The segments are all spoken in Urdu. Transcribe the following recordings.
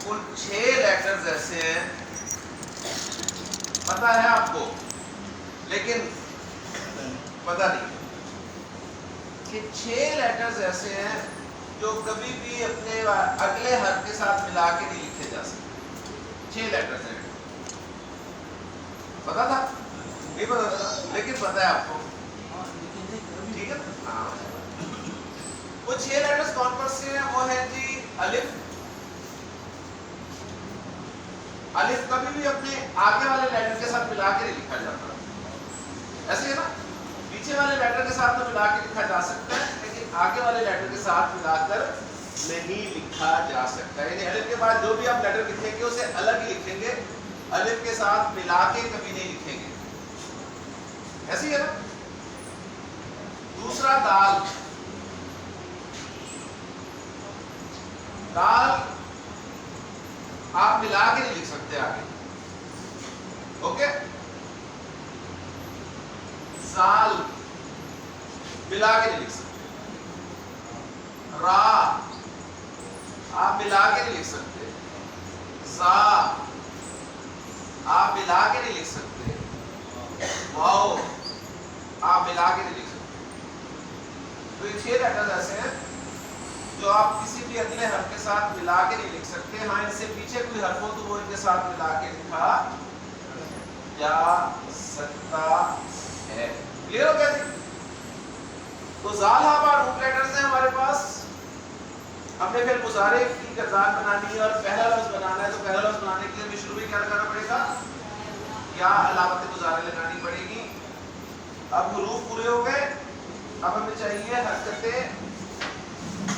کل 6 لیٹرز ایسے ہیں، پتا ہے آپ کو لیکن پتا نہیں کہ 6 لیٹرز ایسے ہیں جو کبھی بھی اپنے اگلے حرف کے ساتھ ملا کے نہیں لکھے جا سکتے. 6 لیٹرز ہیں. پتا تھا؟ نہیں پتا تھا لیکن پتا ہے آپ کو. ٹھیک ہے. ہاں وہ 6 لیٹرز کون کون سے ہیں؟ وہ ہے جی الف. الف کبھی بھی اپنے آگے والے لیٹر کے ساتھ ملا کے نہیں لکھا جاتا. ایسے ہے نا، پیچھے والے لیٹر کے ساتھ تو ملا کے لکھا جا سکتا ہے لیکن آگے والے لیٹر کے ساتھ ملا کر نہیں لکھا جا سکتا. یعنی الف کے بعد جو بھی آپ لیٹر لکھیں گے اسے الگ ہی لکھیں گے، الف کے ساتھ ملا کے کبھی نہیں لکھیں گے. ایسی ہے نا. دوسرا دال. دال آپ ملا کے نہیں لکھ سکتے آگے. اوکے. زال ملا کے نہیں لکھ سکتے. را آپ ملا کے نہیں لکھ سکتے. زا آپ ملا کے نہیں لکھ سکتے. واو آپ ملا کے نہیں لکھ سکتے. تو یہ 6 لیٹرز ایسے ہیں جو آپ کسی بھی اگلے حرف کے ساتھ ملا کے نہیں لکھ سکتے. ہاں ان سے پیچھے کوئی حرف ہو تو وہ ان کے ساتھ ملا کے لکھا جا سکتا ہے. کلیئر ہو گیا جی؟ تو زال ہا روٹ لیٹرز ہیں ہمارے پاس. ہم نے پھر مضارع کی کردار بنانی ہے اور پہلا لفظ بنانا ہے. تو پہلا لفظ بنانے کے لیے ہمیں شروع میں کیا کرنا پڑے گا؟ یا علامت مضارع لگانی پڑے گی. اب حروف پورے ہو گئے. اب ہمیں چاہیے حرکتیں.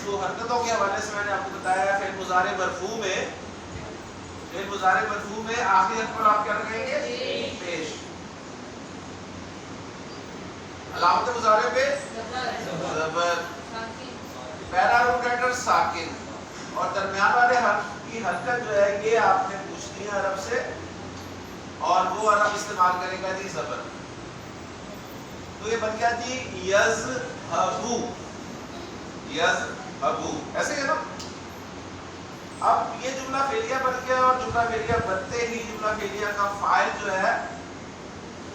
تو حرکتوں کے حوالے سے میں نے آپ کو بتایا فعل مضارع مرفوع میں، فعل مضارع مرفوع میں آخری حرف پر آپ کیا لگائیں گے؟ پیش. علامت مضارع پہ زبر. پہلا روٹ لیٹر ساکن اور درمیان والے حرف کی حرکت جو ہے یہ آپ نے پوچھنی ہے عرب سے، اور وہ عرب استعمال کرے گا جی زبر. تو یہ بن گیا جی یذهبو. یذهبو ایسے ہے نا. اب یہ جملہ فعلیہ بن گیا اور جملہ فعلیہ بنتے ہی جملہ فعلیہ کا فاعل جو ہے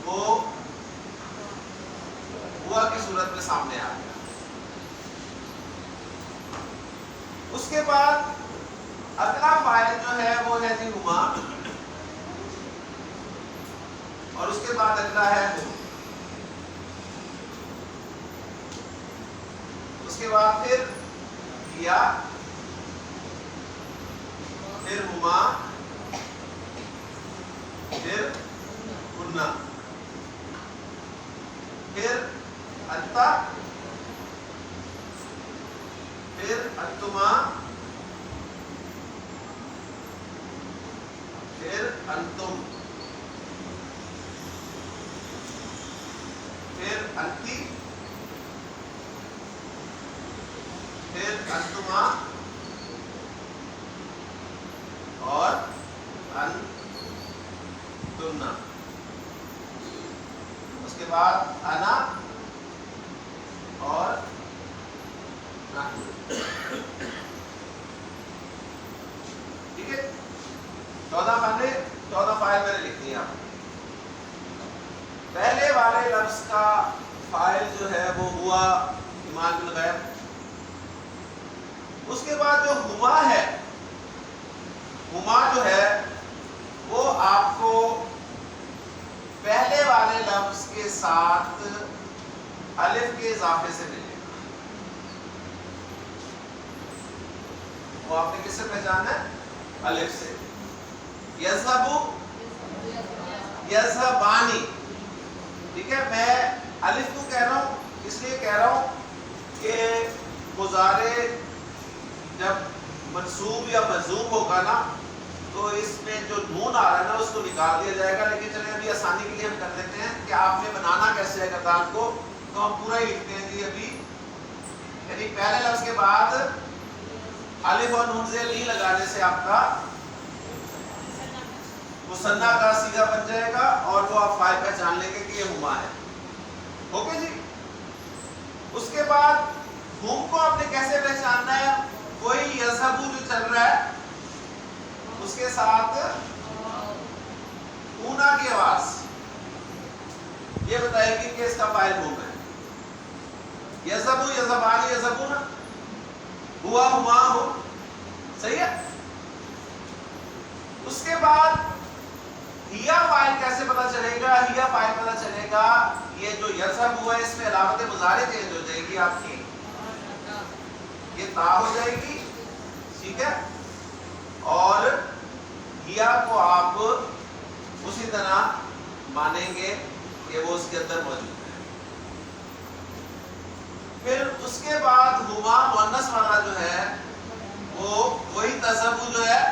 وہ ہوا کی صورت میں سامنے آ گیا. اس کے بعد اگلا فاعل جو ہے وہ ہے جی ہما، اور اس کے بعد اگلا ہے ہم. اس کے بعد پھر یا، پھر ہما، پھر کننا، پھر انتا، پھر انتما، پھر انتم، پھر انتی، پھر انتما اور انتنا. اس کے بعد انا اور نحن. ٹھیک ہے. 14 فاعل میں نے لکھ دیا. پہلے والے لفظ کا فاعل جو ہے وہ ہوا ایمان بالغیب. اس کے بعد جو ہما ہے، ہما جو ہے وہ آپ کو پہلے والے لفظ کے ساتھ الف کے اضافے سے ملے گا. وہ آپ نے کس سے پہچانا ہے؟ الف سے. یذهبو، یذهبانی. ٹھیک ہے. میں الف کو کہہ رہا ہوں اس لیے کہہ رہا ہوں کہ مضارع جب منصوب یا مجزوم ہوگا نا تو اس میں جو نون آ رہا ہے نا اس کو نکال دیا جائے گا. لیکن چلیں ابھی آسانی کے لیے ہم کر دیتے ہیں کہ آپ نے بنانا کیسے ہے کردار کو، تو ہم پورا ہی لکھتے ہیں جی ابھی. یعنی پہلے لفظ کے بعد الف اور نون زیر نہیں لگانے سے آپ کا مثنیٰ کا صیغہ بن جائے گا اور وہ آپ فاعل پہچان لیں گے کہ یہ ہما ہے. اوکے جی. اس کے بعد ہم کو آپ نے کیسے پہچاننا ہے؟ وہی یذهبو جو چل رہا ہے یہ بتائے گی کہ اس کا فاعل ہم ہے. یذهبوا یذهبان یذهبون ہوا ہما ہو. صحیح ہے. اس کے بعد ہیا فاعل کیسے پتا چلے گا؟ ہیا فاعل پتا چلے گا یہ جو یذهب ہوا ہے اس میں علامت مضارع چینج ہو جائے گی آپ کی، یہ تا ہو جائے گی. ٹھیک ہے. اور ہیا کو آپ اسی طرح مانیں گے کہ وہ اس کے اندر موجود ہے. پھر اس کے بعد ہما مؤنث والا جو ہے وہ وہی تذهبوا جو ہے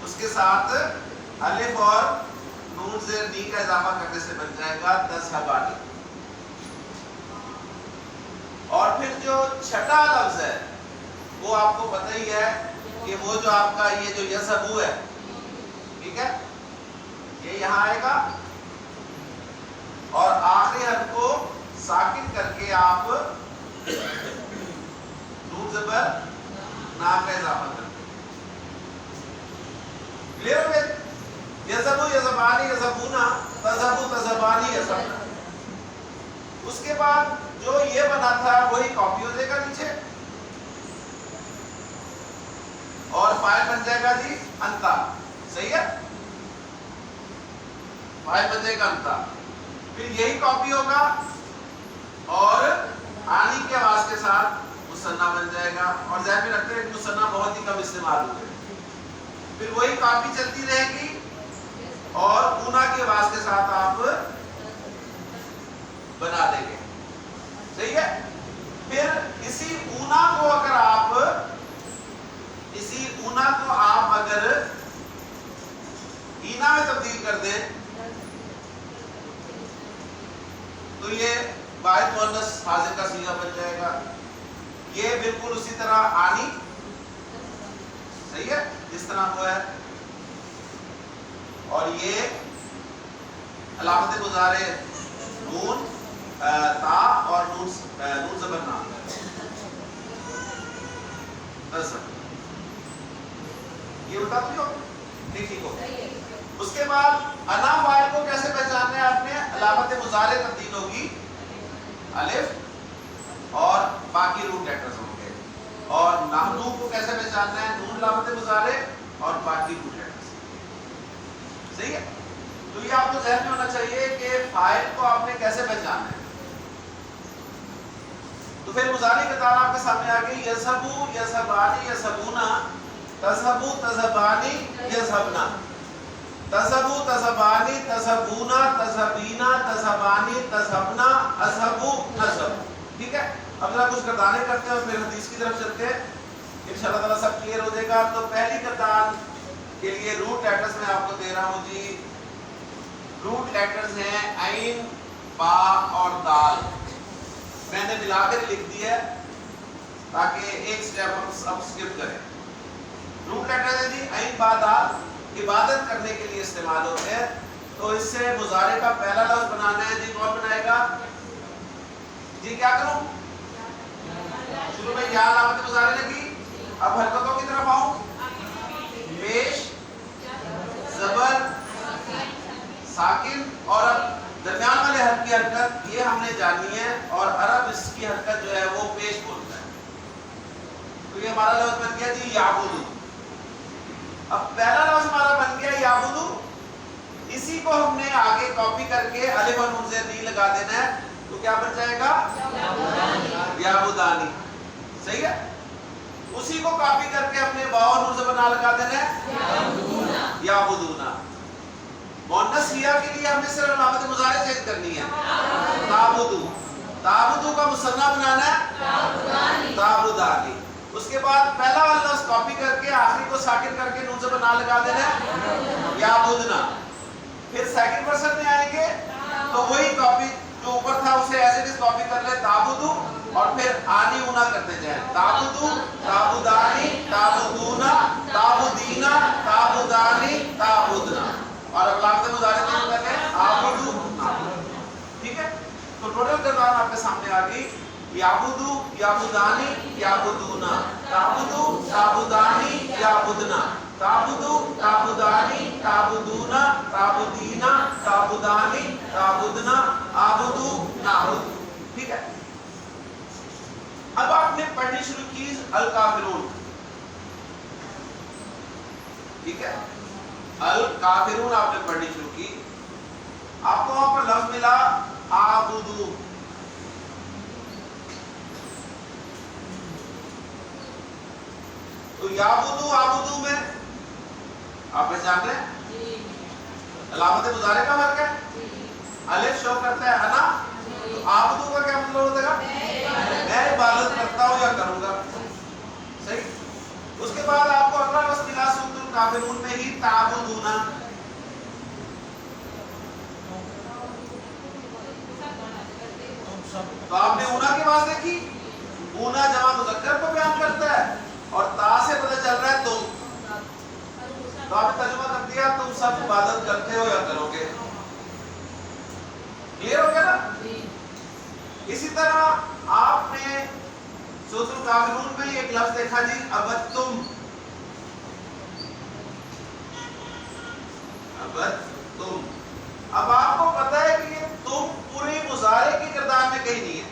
اس کے ساتھ الف اور نون زیر نی کا اضافہ کرنے سے بن جائے گا تذهبان. اور پھر جو چھٹا لفظ ہے وہ آپ کو پتہ ہی ہے کہ وہ جو آپ کا یہ جو یذهبوا ہے، ٹھیک ہے، یہ یہاں آئے گا اور آخری حرف کو ساکن کر کے آپ نون زبر نا کا اضافہ کرتے ہیں. کلیئر ہو گئے؟ یذهبوا یذهبان یذهبون تذهبوا تذهبان یذهبن. اس کے بعد جو یہ بنا تھا وہی کاپی ہو جائے گا نیچے اور فاعل بن جائے گا جی انتا. صحیح ہے. فاعل بن جائے گا انتا. پھر یہی کاپی ہوگا اور آنی کے آواز کے ساتھ مثنیٰ بن جائے گا. اور ذہن میں رکھتے ہیں کہ مثنیٰ بہت ہی کم استعمال ہوئے. پھر وہی کاپی چلتی رہے گی اور اونا کی آواز کے ساتھ آپ بنا دیں گے. صحیح ہے. پھر اسی اونا کو اگر اینا میں تبدیل کر دیں تو یہ واحد مؤنث حاضر کا صیغہ بن جائے گا. یہ بالکل اسی طرح آنی. صحیح ہے. جس طرح وہ ہے. اور یہ علامت مضارع نون تا اور نون زبر نا. یہ بتا دو ٹھیک ہو. اس کے بعد انا فاعل کو کیسے پہچاننا ہے آپ نے؟ علامت مضارع تبدیل ہوگی الف اور باقی روٹ لیٹرز ہوں گے. اور نحنو کو کیسے پہچاننا ہے؟ نون علامت مضارع اور باقی روٹ لیٹرز. صحیح ہے. تو یہ آپ کو ذہن میں ہونا چاہیے کہ فاعل کو آپ نے کیسے پہچاننا ہے. تو پھر مضارع کا تعارف آپ کے سامنے آ گئی. یذهبوا یذهبان یذهبون تذهبوا تذهبان یذهبن تذهبوا تذهبان تذهبون تذهبین تذهبان تذهبن اذهبوا نذهب. ٹھیک ہے. اب ذرا کچھ گردانیں کرتے ہیں اور پھر حدیث کی طرف چلتے ہیں. انشاءاللہ تعالیٰ سب کلیئر ہو جائے گا. تو پہلی گردان کے لیے روٹ لیٹرز میں آپ کو دے رہا ہوں جی. روٹ لیٹرز ہیں عین، با اور دال. میں نے ملا کر لکھ دی ہے تاکہ ایک سٹیپ ہم اب سکپ کریں. روٹ لیٹرز ہیں جی عین، با، دال. عبادت کرنے کے لیے استعمال ہوتے ہیں. تو اس سے مضارع کا پہلا لفظ بنانا ہے جی. کون بنائے گا جی؟ کیا کروں؟ شروع میں یا علامت مضارع لگی. اب حرکتوں کی طرف آؤں. پیش، زبر، ساکن اور اب درمیان والے حرف کی حرکت یہ ہم نے جانی ہے. اور عرب اس کی حرکت جو ہے وہ پیش بولتا ہے. تو یہ ہمارا لفظ بن گیا جی یعبدو. اب پہلا لفظ ہمارا بن گیا یعبدو. اسی کو ہم نے آگے کاپی کر کے الف اور نون زیر نی لگا دینا ہے. تو کیا بن جائے گا؟ یعبدانی. صحیح ہے. اسی کو کاپی کر کے اپنے واو اور نون زبر نا لگا دینا ہے یعبدونا. مؤنث ہیا کے لیے ہم نے صرف علامت مضارع چینج کرنی ہے. تعبدو. تعبدو کا مثنیٰ بنانا ہے تعبدانی. اس کے بعد پہلا والا لفظ کاپی کر کے آخری کو ساکن کر کے نون زبر نا لگا دینا ہے یعبدنا. پھر سیکنڈ پرسن میں آئیں گے تو وہی کاپی جو اوپر تھا اسے ایز اٹ از کاپی کر لیں تعبدو اور پھر آنی اونا کرتے جائیں. تعبدو، تعبدانی، تعبدونا، تعبدینا، تعبدانی، تعبدنا. اور علامت مضارع میں کر لیں عابدو. ٹھیک ہے. تو ٹوٹل کردار آپ کے سامنے آ گئی. یعبدو، یعبدانی، یعبدونا. تعبدو، تعبدانی، یعبدنا. تعبدو، تعبدانی، تعبدونا، تعبدینا، تعبدانی، تعبدنا، عابدو، نعبد. ٹھیک ہے. اب آپ نے پڑھنی شروع کی الکافرون. ٹھیک ہے. الکافرون آپ نے پڑھنی شروع کی. آپ کو وہاں پر لفظ ملا عابدو. تو یعبدو عابدو میں آپ پہچان رہے ہیں علامت مضارع کا فرق ہے. الف شو کرتا ہے انا. تو عابدو کا کیا مطلب ہوتا ہے؟ میں عبادت کرتا ہوں یا کروں گا. صحیح. اس کے بعد آپ کو اگلا لفظ ملا سورۃ الکافرون میں ہی تعبدونا. تو آپ نے اونا کی بات دیکھی. اونا جمع مذکر کو بیان کرتا ہے اور تا سے پتہ چل رہا ہے تم. تو آپ نے ترجمہ کر دیا تم سب عبادت کرتے ہو یا کرو گے. کلیئر ہو گیا نا. اسی طرح آپ نے سورۃ الکافرون میں ایک لفظ دیکھا جی ابدتم. ابدتم. اب آپ کو پتا ہے کہ یہ تم پوری مضارع کی کردار میں کہیں نہیں ہے.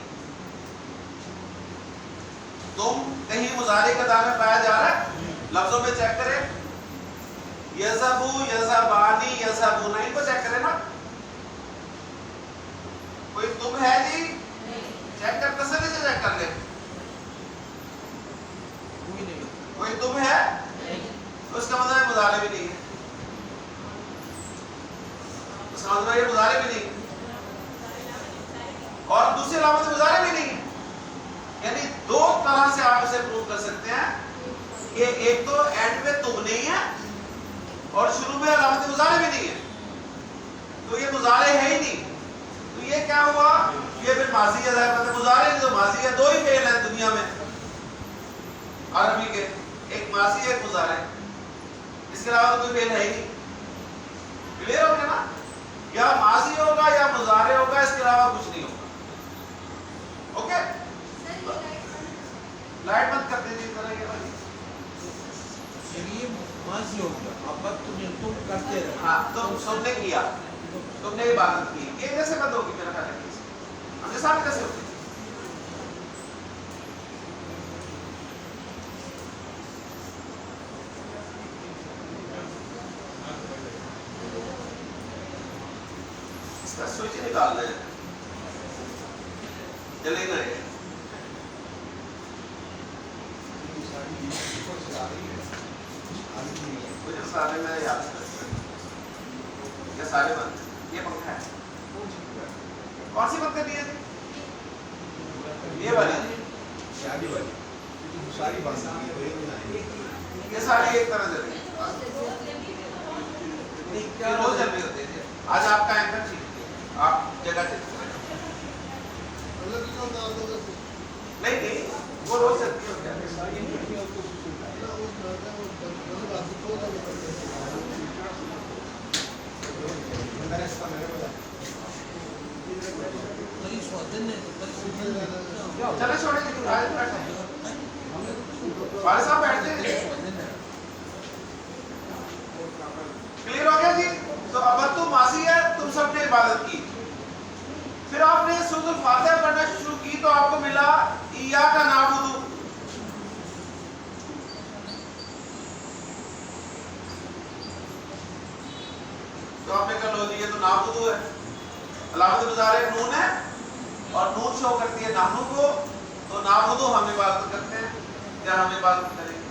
تم کہیں مضارع کردار میں پایا جا رہا ہے. لفظوں میں چیک کریں. یذهبو، یذهبانی، یذهبون، ان کو چیک کریں نا. کوئی تم ہے جی؟ چیک کر تسلی سے چیک کر لیں. کوئی تم ہے؟ اس کا مطلب مضارع بھی نہیں ہے. اس کا مطلب یہ مضارع بھی نہیں ہے اور دوسری علامت مضارع بھی نہیں ہے. یعنی دو طرح سے آپ اسے پروو کر سکتے ہیں کہ ایک تو اینڈ میں تم نہیں ہے اور شروع میں علامت مضارع بھی نہیں ہے. تو یہ مضارع ہے ہی نہیں. تو یہ کیا ہوا؟ یہ پھر ماضی ہے. ظاہر ہے مضارع جو ماضی ہے. دو ہی فعل ہیں دنیا میں عربی کے. ایک ماضی ہے ایک مضارع. اس کے علاوہ کوئی فعل ہے ہی نہیں. کلیئر ہو گیا نا. یا ماضی ہوگا یا مضارع ہوگا. اس کے علاوہ کچھ نہیں ہوگا. اوکے. لائٹ بند کر دیجیے ذرا. یہ والی یہ ماضی ہو گیا. اب تم کرتے رہے. ہاں تم نے کیا. تم نے عبادت کی. یہ کیسے بند ہوگی میرا خیال ہے. ہم نے ساتھ کیسے ہوگی؟ اس کا سوئچ نکال دیں. چلے گا یہ. مجھے سارے میں یاد کرتا یہ سارے بند. یہ پنکھا ہے. کون سی بند کرنی ہے؟ یہ والی. شادی والی ساری باتیں یہ ساری ایک طرح سے روز جلدی ہوتے ہیں. آج آپ کا اینکر ٹھیک. آپ جگہ ٹھیک نہیں نہیں وہ روز چلتی ہوتی ہے. چلے چھوڑے والے صاحب بیٹھتے ہیں. کلیئر ہو گیا جی. تو اب تو ماضی ہے. تم سب نے عبادت کی. پھر آپ نے سورۃ الفاتحہ پڑھنا شروع کی تو آپ کو ملا ایاک نعبد. تو آپ نے کہا لو جی یہ تو نعبد ہے. علامت مضارع نون ہے اور نون شو کرتی ہے نحنو کو. تو نعبد ہم عبادت کرتے ہیں یا ہم عبادت کریں گے.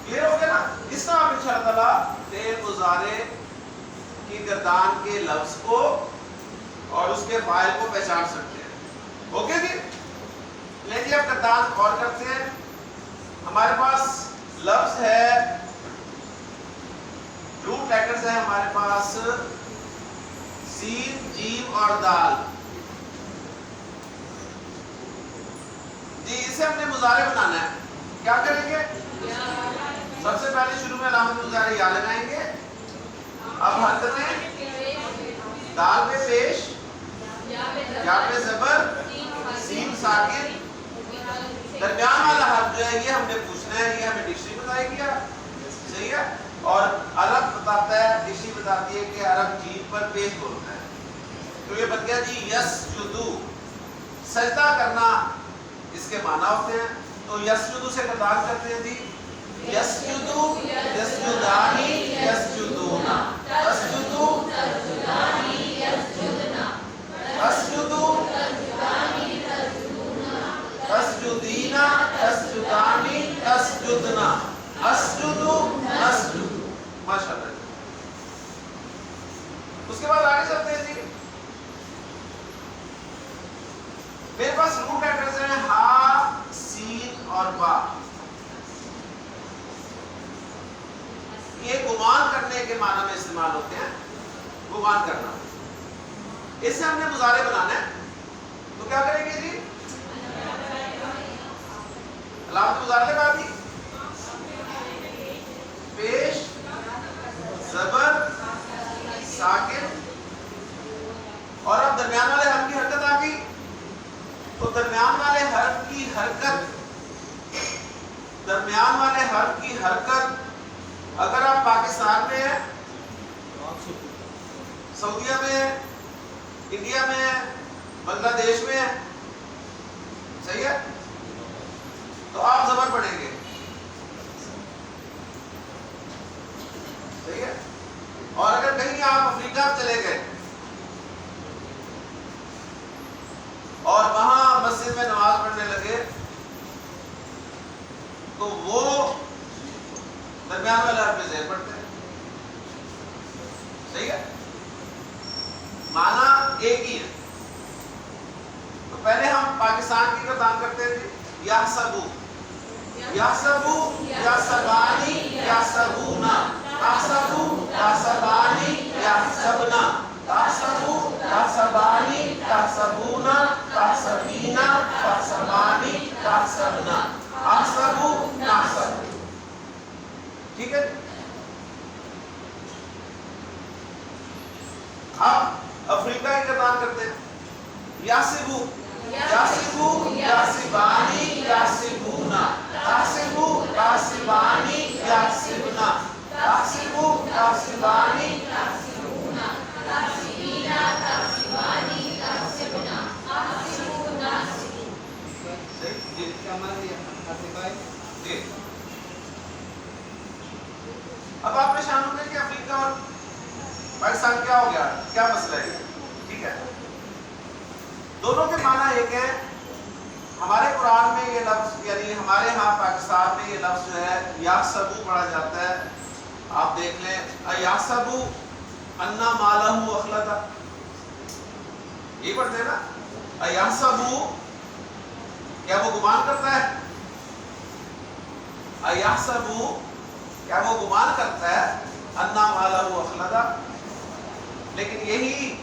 کلیئر ہو گیا نا. اس طرح آپ انشاءاللہ تعالیٰ فعل مضارع کی گردان کے لفظ کو اور اس کے فاعل کو پہچان سکتے ہیں. اوکے جی. لیکن اب گردان اور کرتے ہیں. ہمارے پاس لفظ ہے روٹ لیٹرز ہیں ہمارے پاس سین جیم اور دال. جی اسے ہم نے مضارع بنانا ہے. کیا کریں گے؟ سب سے پہلے شروع میں علامت مضارع یا لگائیں گے. اب حرکتیں دال پہ پیش, یا پہ زبر, سین ساکن, درمیان والا حرف جو ہے یہ ہم نے پوچھنا ہے. یہ ہمیں ڈکشنری بتائے گی. صحیح ہے. اور عرب بتاتا ہے, ڈکشنری بتاتی ہے کہ عرب جیم پر پیش بولتا ہے. تو یہ بن گیا جی یسجدو, سجدہ کرنا اس کے معنی ہوتے ہیں. تو یسجدو سے قطار کرتے ہیں جی یسجدو, یسجدانی, یسجدونا, اسجدو, اسجدو, اسجدینا, اسجدانی, اسجدنا, اسجدو, اسجدو. ماشاءاللہ. اس کے بعد آگے چلتے ہیں جی. میرے پاس روٹ لیٹرز ہیں ہا, سین اور با. یہ گمان کرنے کے معنی میں استعمال ہوتے ہیں. گمان کرنا, اس سے ہم نے مضارع بنانا ہے. تو کیا کریں گے جی؟ علامت مضارع لگا دی, پیش زبر ساکن, اور اب درمیان والے حرف کی حرکت آ گئی. تو درمیان والے حرف کی حرکت, درمیان والے حرف کی حرکت اگر آپ پاکستان میں ہیں, سعودیہ میں ہیں, انڈیا میں ہیں, بنگلہ دیش میں ہیں, صحیح ہے, تو آپ زبر پڑھیں گے. صحیح ہے. اور اگر کہیں آپ افریقہ چلے گئے اور وہاں مسجد میں نماز پڑھنے لگے تو وہ درمیان والے حرف پہ زیر پڑھتے ہیں. صحیح ہے. معنی ایک ہی ہے. تو پہلے ہم پاکستان کی گردان کرتے تھے یحسبو, یحسبو, یحسبانی, یحسبونا, تحسبو, تحسبانی, یحسبنا, تحسبو, تحسبانی, تحسبونا, تحسبینا, تحسبانی, تحسبنا, احسبو, نحسبو. ٹھیک ہے. اب افریقہ کی گردان کرتے ہیں یاسبو, یاسبو, یاسبانی, یاسبونا, تحسبو, تحسبانی, یاسبنا, تحسبو, تحسبانی, تحسبونا, تحسبینا, تحسبانی, تحسبنا, احسبو, نحسبو. جی. اب آپ پریشان ہوں گے کہ افریقہ اور پاکستان کیا ہو گیا, کیا مسئلہ ہے. ٹھیک ہے, دونوں کے معنی ایک ہے. ہمارے قرآن میں یہ لفظ, یعنی ہمارے ہاں پاکستان میں یہ لفظ جو ہے یحسبو پڑھا جاتا ہے. آپ دیکھ لیں ایحسبو انا مالہ اخلدا, یہ پڑھتے ہیں نا. ایحسبو, کیا وہ گمان کرتا ہے؟ ایحسبو, کیا وہ گمان کرتا ہے انا مالہ اخلدا. لیکن یہی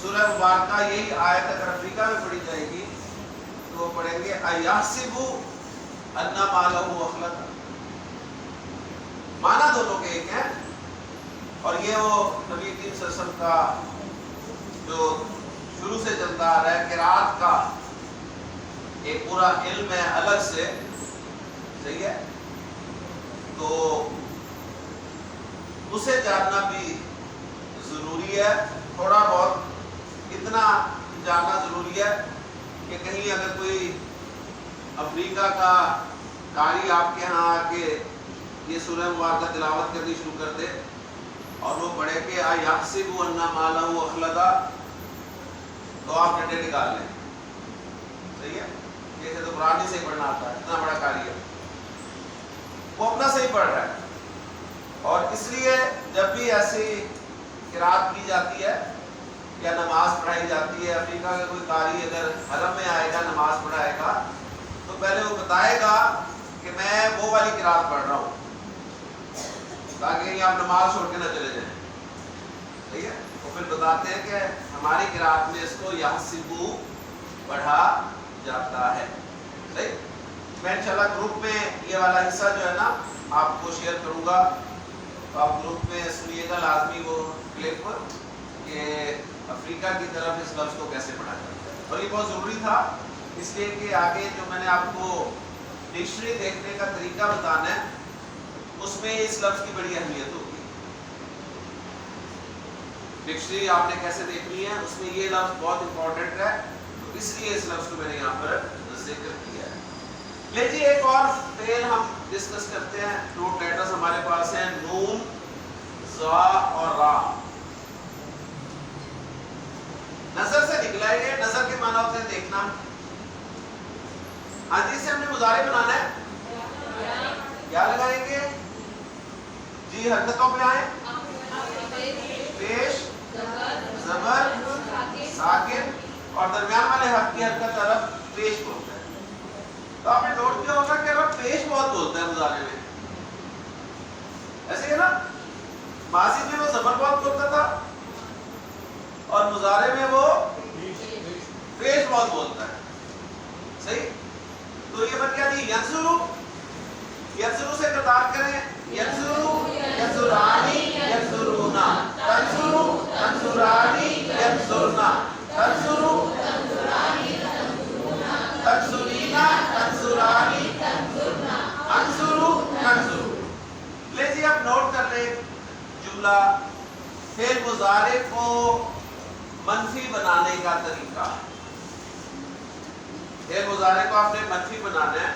سورہ مبارکہ, یہی آیت اگر افریقہ میں پڑھی جائے گی تو وہ پڑھیں گے ایحسبو انا مالہ اخلدا. معنی دونوں کے ایک ہیں. اور یہ وہ نبی کریم صلی اللہ علیہ وسلم کا جو شروع سے چلتا آ رہا ہے قرات کا ایک پورا علم ہے الگ سے. صحیح ہے. تو اسے جاننا بھی ضروری ہے. تھوڑا بہت اتنا جاننا ضروری ہے کہ کہیں اگر کوئی افریقہ کا قاری آپ کے ہاں آ کے یہ سورہ مبارکہ تلاوت کرنی شروع کر دے اور وہ پڑھے کہ ایحسب ان مالہ اخلدا, تو آپ ڈنڈے نکال لیں. صحیح ہے. یہ تو قرآن ہی سے پڑھنا آتا ہے, اتنا بڑا قاری ہے, وہ اپنا صحیح پڑھ رہا ہے. اور اس لیے جب بھی ایسی قرات کی جاتی ہے یا نماز پڑھائی جاتی ہے, افریقہ کا کوئی قاری اگر حرم میں آئے گا نماز پڑھائے گا تو پہلے وہ بتائے گا کہ میں وہ والی قرات پڑھ رہا ہوں, تاکہ آپ نماز چھوڑ کے نہ چلے جائیں. ٹھیک ہے. وہ پھر بتاتے ہیں کہ ہماری قرات میں اس کو یحسبو پڑھا جاتا ہے. صحیح. میں انشاءاللہ گروپ میں یہ والا حصہ جو ہے نا آپ کو شیئر کروں گا, تو آپ گروپ میں سنیے گا لازمی وہ کلپ کہ افریقہ کی طرف اس لفظ کو کیسے پڑھا جاتا ہے. اور یہ بہت ضروری تھا اس لیے کہ آگے جو میں نے آپ کو ڈکشنری دیکھنے کا طریقہ بتانا ہے اس میں اس لفظ کی بڑی اہمیت ہوگی. ڈکشنری آپ نے کیسے دیکھنی ہے, اس میں یہ لفظ بہت امپورٹنٹ ہے, تو اس لیے اس لفظ کو میں نے یہاں پر ذکر کیا ہے. لے جی ایک اور فعل ہم ڈسکس کرتے ہیں. روٹ لیٹرز ہمارے پاس ہیں نون, زا اور را. نظر سے نکلا ہے, یہ نظر کے معنی ہوتے ہیں دیکھنا. ہاں جی, سے ہم نے مضارع بنانا ہے, کیا لگائیں گے جی؟ حرکتوں پہ آئیں. پیش, زبر, ساکن اور درمیان والے حرف کی حرکت عرب پیش بولتا ہے. تو آپ نے نوٹ کیا ہوگا کہ عرب پیش بہت بولتا ہے مضارع میں, ایسے ہے نا. ماضی میں وہ زبر بہت بولتا تھا اور مضارع میں وہ پیش بہت بولتا ہے. صحیح. تو یہ بن گیا نہیں ینظرو, ینظرو سے قطار کریں. ینظرو, ینظرانی, ینظرونا. تنظرو, تنظرانی, ینظرنا. تنظرو, تنظرینا, تنظرانی, انظرو, ننظرو. لے جی اب نوٹ کر لیں جملہ. فعل مضارع کو منفی بنانے کا طریقہ. فعل مضارع کو آپ نے منفی بنانا ہے.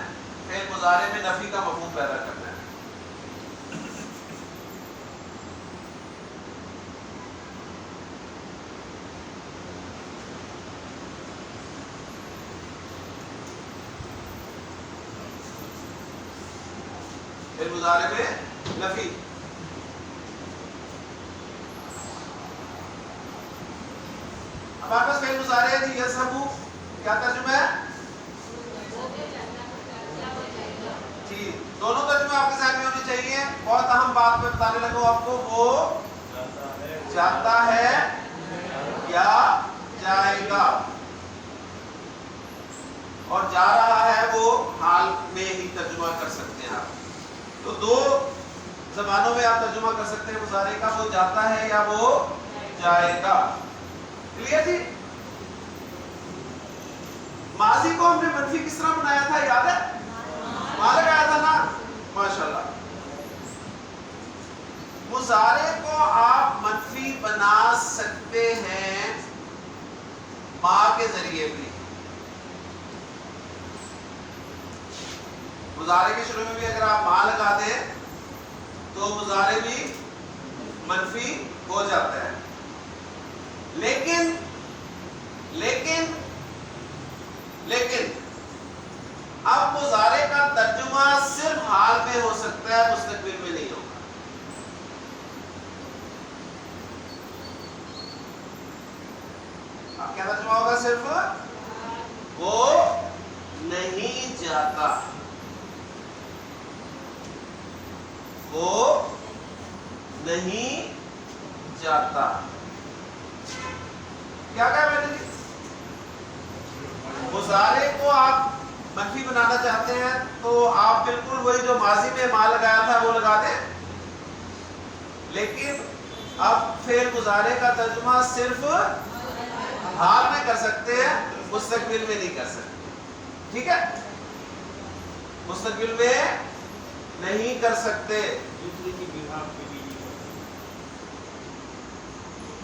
فعل مضارع میں نفی کا مفہوم پیدا کرنا ہے. فعل مضارع میں نفی. ہمارے پاس فعل مضارع ہے جی یذهبو, کیا ترجمہ ہے جی؟ دونوں ترجمے آپ کے ذہن میں ہونی چاہیے. بہت اہم بات میں بتانے لگا آپ کو, وہ جاتا ہے یا جائے گا, اور جا رہا ہے وہ حال میں ہی ترجمہ کر سکتے ہیں آپ. تو دو زبانوں میں آپ ترجمہ کر سکتے ہیں مضارع کا, وہ جاتا ہے یا وہ جائے گا. کلیئر جی؟ ماضی کو ہم نے منفی کس طرح بنایا تھا, یاد ہے؟ ماں لگایا تھا نا, ماشاءاللہ. مضارع کو آپ منفی بنا سکتے ہیں ماں کے ذریعے بھی. مضارع کے شروع میں بھی اگر آپ ماں لگا دیں تو مضارع بھی منفی ہو جاتا ہے. لیکن لیکن لیکن اب مضارع کا ترجمہ صرف حال میں ہو سکتا ہے, مستقبل میں نہیں ہوگا. اب کیا ترجمہ ہوگا؟ صرف وہ نہیں جاتا, وہ نہیں جاتا. کیا کہا میں نے؟ مضارع کو آپ منفی بنانا چاہتے ہیں تو آپ بالکل وہی جو ماضی میں ماں لگایا تھا وہ لگا دیں. لیکن اب فعل مضارع کا ترجمہ صرف حال میں کر سکتے ہیں, مستقبل میں نہیں کر سکتے. ٹھیک ہے, مستقبل میں نہیں کر سکتے.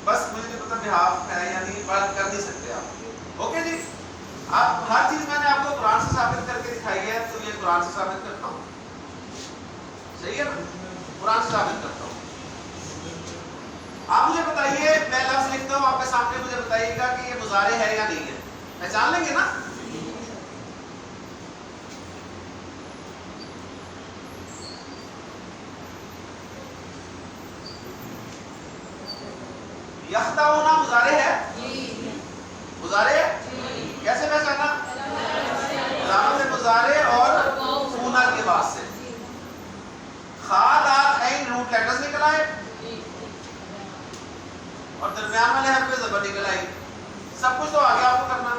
بس مجھے نہیں پتا بہاف ہے یا نہیں, بات کر نہیں سکتے آپ. اوکے جی, آپ ہر چیز میں نے آپ کو قرآن سے ثابت کر کے دکھائی ہے, تو یہ قرآن سے ثابت کرتا ہوں. صحیح ہے نا, قرآن سے ثابت کرتا ہوں. آپ مجھے بتائیے, میں لفظ لکھتا ہوں آپ کے سامنے, مجھے بتائیے گا کہ یہ مضارع ہے یا نہیں ہے. پہچان لیں گے نا؟ یخدعون مضارع ہے؟ مضارع کیسے پہچانا؟ علامت مضارع اور اونا کے بعد سے. خا دال عین روٹ لیٹرز نکل آئے اور درمیان والے حرف پہ زبر نکل آئی. سب کچھ تو آگے آپ کو کرنا,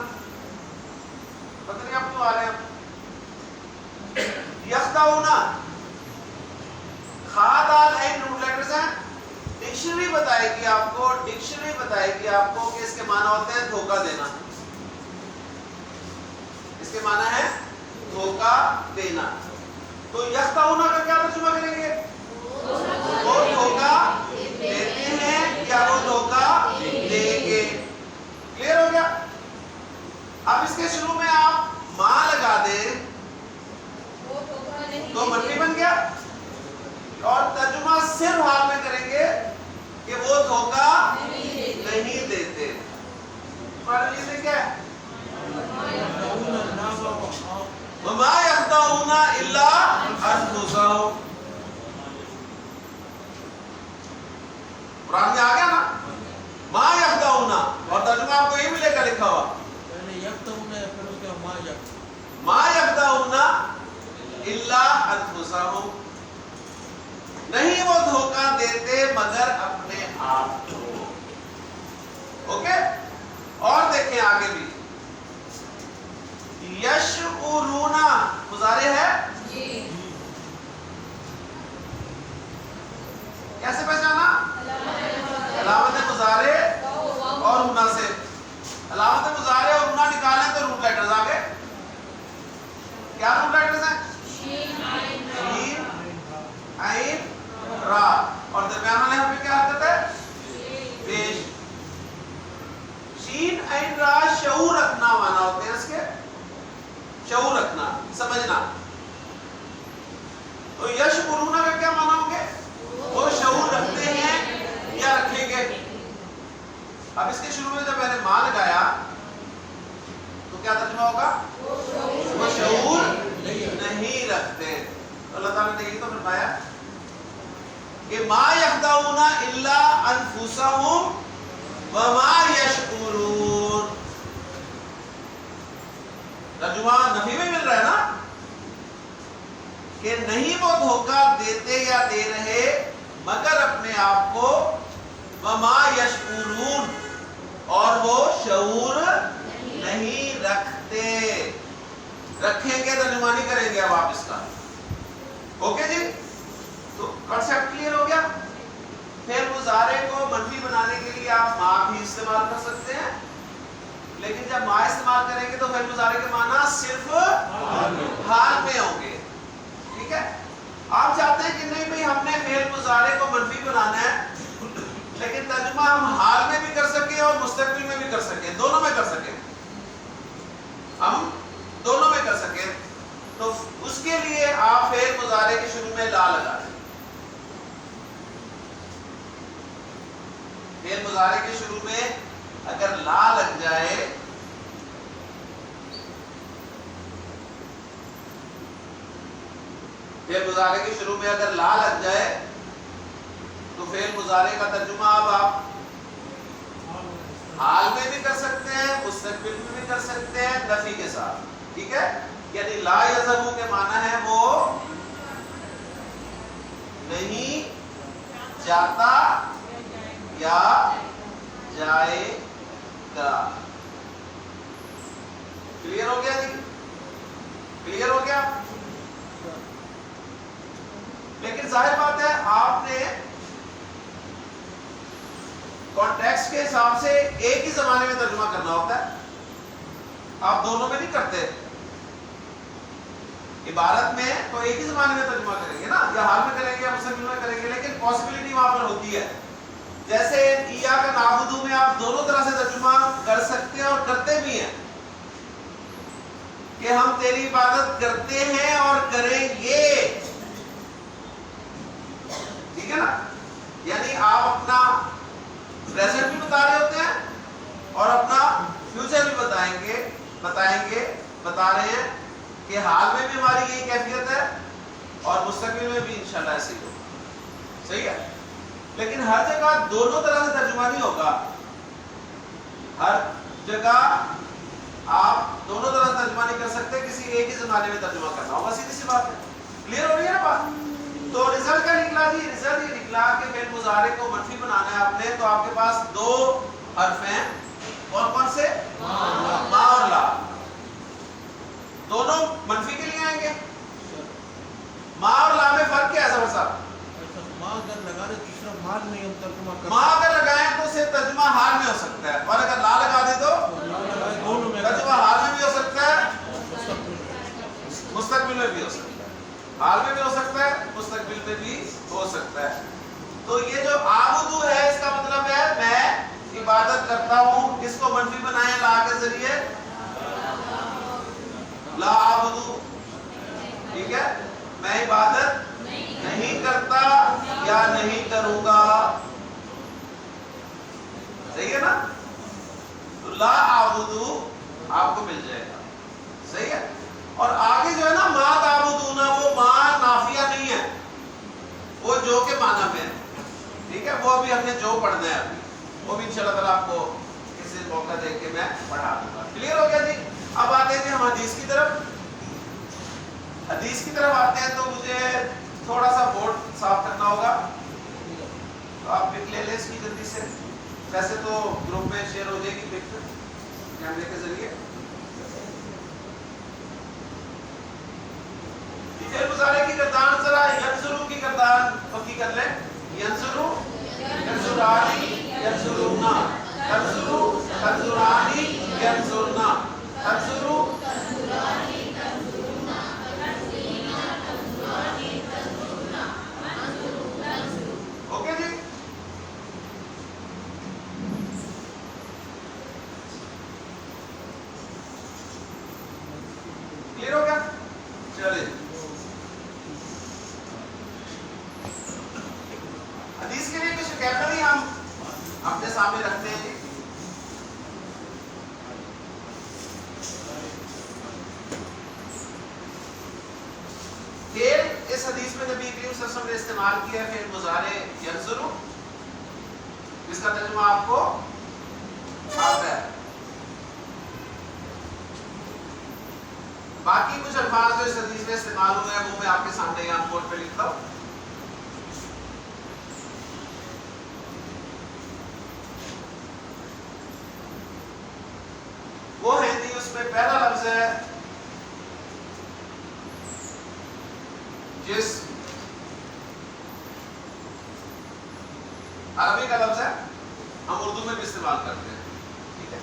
پتہ نہیں آپ کو آ رہے ہیں. یخدعون, خا دال عین روٹ لیٹرز ہیں. ڈکشنری بتائے گی آپ کو, ڈکشنری بتائے گی آپ کو کہ اس کے معنی ہوتے ہیں دھوکہ دینا. اس کے معنی ہے دھوکہ دینا. تو یخدعون کا کیا ترجمہ کریں گے؟ پڑھ لیجیے کیا ہے وما يخدعون الا انفسهم. قرآن میں آ گیا نا ما يخدعون, اور ترجمہ آپ کو یہ ملے گا لکھا ہوا ما يخدعون الا انفسهم, نہیں وہ دھوکہ دیتے مگر اپنے آپ کو. اوکے, اور دیکھیں آگے بھی یشعرون مضارع ہے جی. کیسے پہچانا؟ علامت مضارع اور مناسب. علامت مضارع اور منہ نکالیں تو روٹ لیٹرز آ گئے. کیا روٹ لیٹرز ہیں؟ شین عین را, اور درمیان والے حرف کیا حرکت ہے؟ پیش. شین عین را شعور رکھنا مانا ہوتے ہیں اس کے, شعور رکھنا, سمجھنا. تو یشعرون کا کیا مانا ہوں گے؟ وہ شعور رکھتے ہیں یا رکھیں گے. اب اس کے شروع میں جب میں نے ماں لگایا تو کیا ترجمہ ہوگا؟ وہ شعور نہیں رکھتے. اللہ تعالیٰ نے یہ تو فرمایا کہ ما یخدعون الا انفسهم وما یشعرون. ترجمہ نفی میں مل رہا ہے نا کہ نہیں وہ دھوکہ دیتے یا دے رہے مگر اپنے آپ کو, وما یشعرون, اور وہ شعور نہیں رکھتے. رکھیں گے ترجمہ نہیں کریں گے اب آپ اس کا. اوکے جی, تو کنسیپٹ کلیئر ہو گیا. پھر مضارع کو منفی بنانے کے لیے آپ ما بھی استعمال کر سکتے ہیں, لیکن جب ما استعمال کریں گے تو پھر مضارع کے معنی صرف حال میں ہوں گے. ٹھیک ہے, آپ چاہتے ہیں کہ نہیں بھئی ہم نے فعل مضارع کو منفی بنانا ہے, لیکن ترجمہ ہم حال میں بھی کر سکیں اور مستقبل میں بھی کر سکیں, دونوں میں کر سکیں, ہم دونوں میں کر سکیں. تو اس کے لیے آپ فعل مضارع کے شروع میں لا لگا دیں. فعل مضارع کے شروع میں اگر لا لگ جائے فعل مضارع کے شروع میں اگر لا لگ جائے تو فعل مضارع کا ترجمہ اب آپ حال میں بھی کر سکتے ہیں, مستقبل میں بھی کر سکتے ہیں, نفی کے ساتھ. ٹھیک ہے, یعنی لا یذهب کے معنی ہے وہ نہیں جاتا یا جائے گا. کلیئر ہو گیا جی؟ کلیئر ہو گیا. لیکن ظاہر بات ہے آپ نے کانٹیکسٹ کے حساب سے ایک ہی زمانے میں ترجمہ کرنا ہوتا ہے, آپ دونوں میں نہیں کرتے. عبارت میں تو ایک ہی زمانے میں ترجمہ کریں گے نا, یا حال میں کریں گے یا مستقبل میں کریں گے, لیکن پاسبلٹی وہاں پر ہوتی ہے. جیسے ایاک نعبد میں آپ دونوں طرح سے ترجمہ کر سکتے ہیں اور کرتے بھی ہیں کہ ہم تیری عبادت کرتے ہیں اور کریں گے. ٹھیک ہے نا, یعنی آپ اپنا پریزنٹ بھی بتا رہے ہوتے ہیں اور اپنا فیوچر بھی بتا رہے ہیں کہ حال میں بھی ہماری یہی کیفیت ہے اور مستقبل میں بھی انشاءاللہ ایسے ہی ہوگا. صحیح ہے, لیکن ہر جگہ دونوں طرح سے ترجمہ نہیں ہوگا. ہر جگہ آپ دونوں طرح سے ترجمہ نہیں کر سکتے, کسی ایک ہی زمانے میں ترجمہ کرنا ہوگا. سیدھی سی بات ہے. کلیئر ہو رہی ہے نا بات؟ تو رزلٹ کا نکلا جی, رزلٹ یہ نکلا کہ فعل مضارع کو منفی بنانا ہے آپ نے, تو آپ کے پاس دو حرف ہیں. کون کون سے؟ ما اور لا. دونوں منفی کے لیے آئیں گے. ما اور لا میں فرق کیا ہے ظفر صاحب؟ ما اگر لگا دے تیسرا مال میں ہم ترجمہ کر ما اگر لگائیں تو صرف ترجمہ حال میں ہو سکتا ہے, اور اگر لا لگا دے تو دونوں میں ترجمہ حال میں بھی ہو سکتا ہے, مستقبل میں بھی ہو سکتا ہے. حال میں بھی ہو سکتا ہے, مستقبل میں بھی ہو سکتا ہے. تو یہ جو عابدو ہے اس کا مطلب ہے میں عبادت کرتا ہوں. کس کو منفی بنائیں لا کے ذریعے؟ لا عابدو. ٹھیک ہے, میں عبادت نہیں کرتا یا نہیں کروں گا. صحیح ہے نا؟ تو لا اعبدو آپ کو مل جائے گا. صحیح ہے. اور آگے جو ہے نا ما تعبدون وہ ما نافیہ نہیں ہے, وہ جو کے معنی میں ہے. ٹھیک ہے, وہ ابھی ہم نے جو پڑھنا ہے ابھی, وہ بھی انشاءاللہ تعالیٰ آپ کو کسی موقع دے کے میں پڑھا دوں گا. کلیئر ہو گیا جی. اب آتے ہیں جی ہم حدیث کی طرف. حدیث کی طرف آتے ہیں تو مجھے تھوڑا سا بورڈ صاف کرنا ہوگا, تو آپ پک لے لیں اس کی جلدی سے. ویسے تو گروپ میں شیئر ہو جائے گی پک کیمرے کے ذریعے. فعل مضارع کی گردان ذرا ینظرو کی گردان پکی کر لیں. ینظرو ینظرانی ینظرونا, تنظرو تنظرانی ینظرنا, تنظرو. اوکے جی. کلیئر ہو گیا. چلے حدیث کے لیے کچھ وکیبلری ہم اپنے سامنے رکھتے ہیں جی. فعل اس حدیث میں نبی کریم صلی اللہ علیہ وسلم نے استعمال کیا ہے فعل مضارع ینظرو, جس کا ترجمہ آپ کو آتا ہے. باقی کچھ الفاظ جو اس حدیث میں استعمال ہوئے ہیں وہ میں آپ کے سامنے یہاں بورڈ پہ لکھتا ہوں. وہ ہے جی, اس میں پہلا لفظ ہے جسم. عربی کا لفظ ہے, ہم اردو میں بھی استعمال کرتے ہیں. ٹھیک ہے.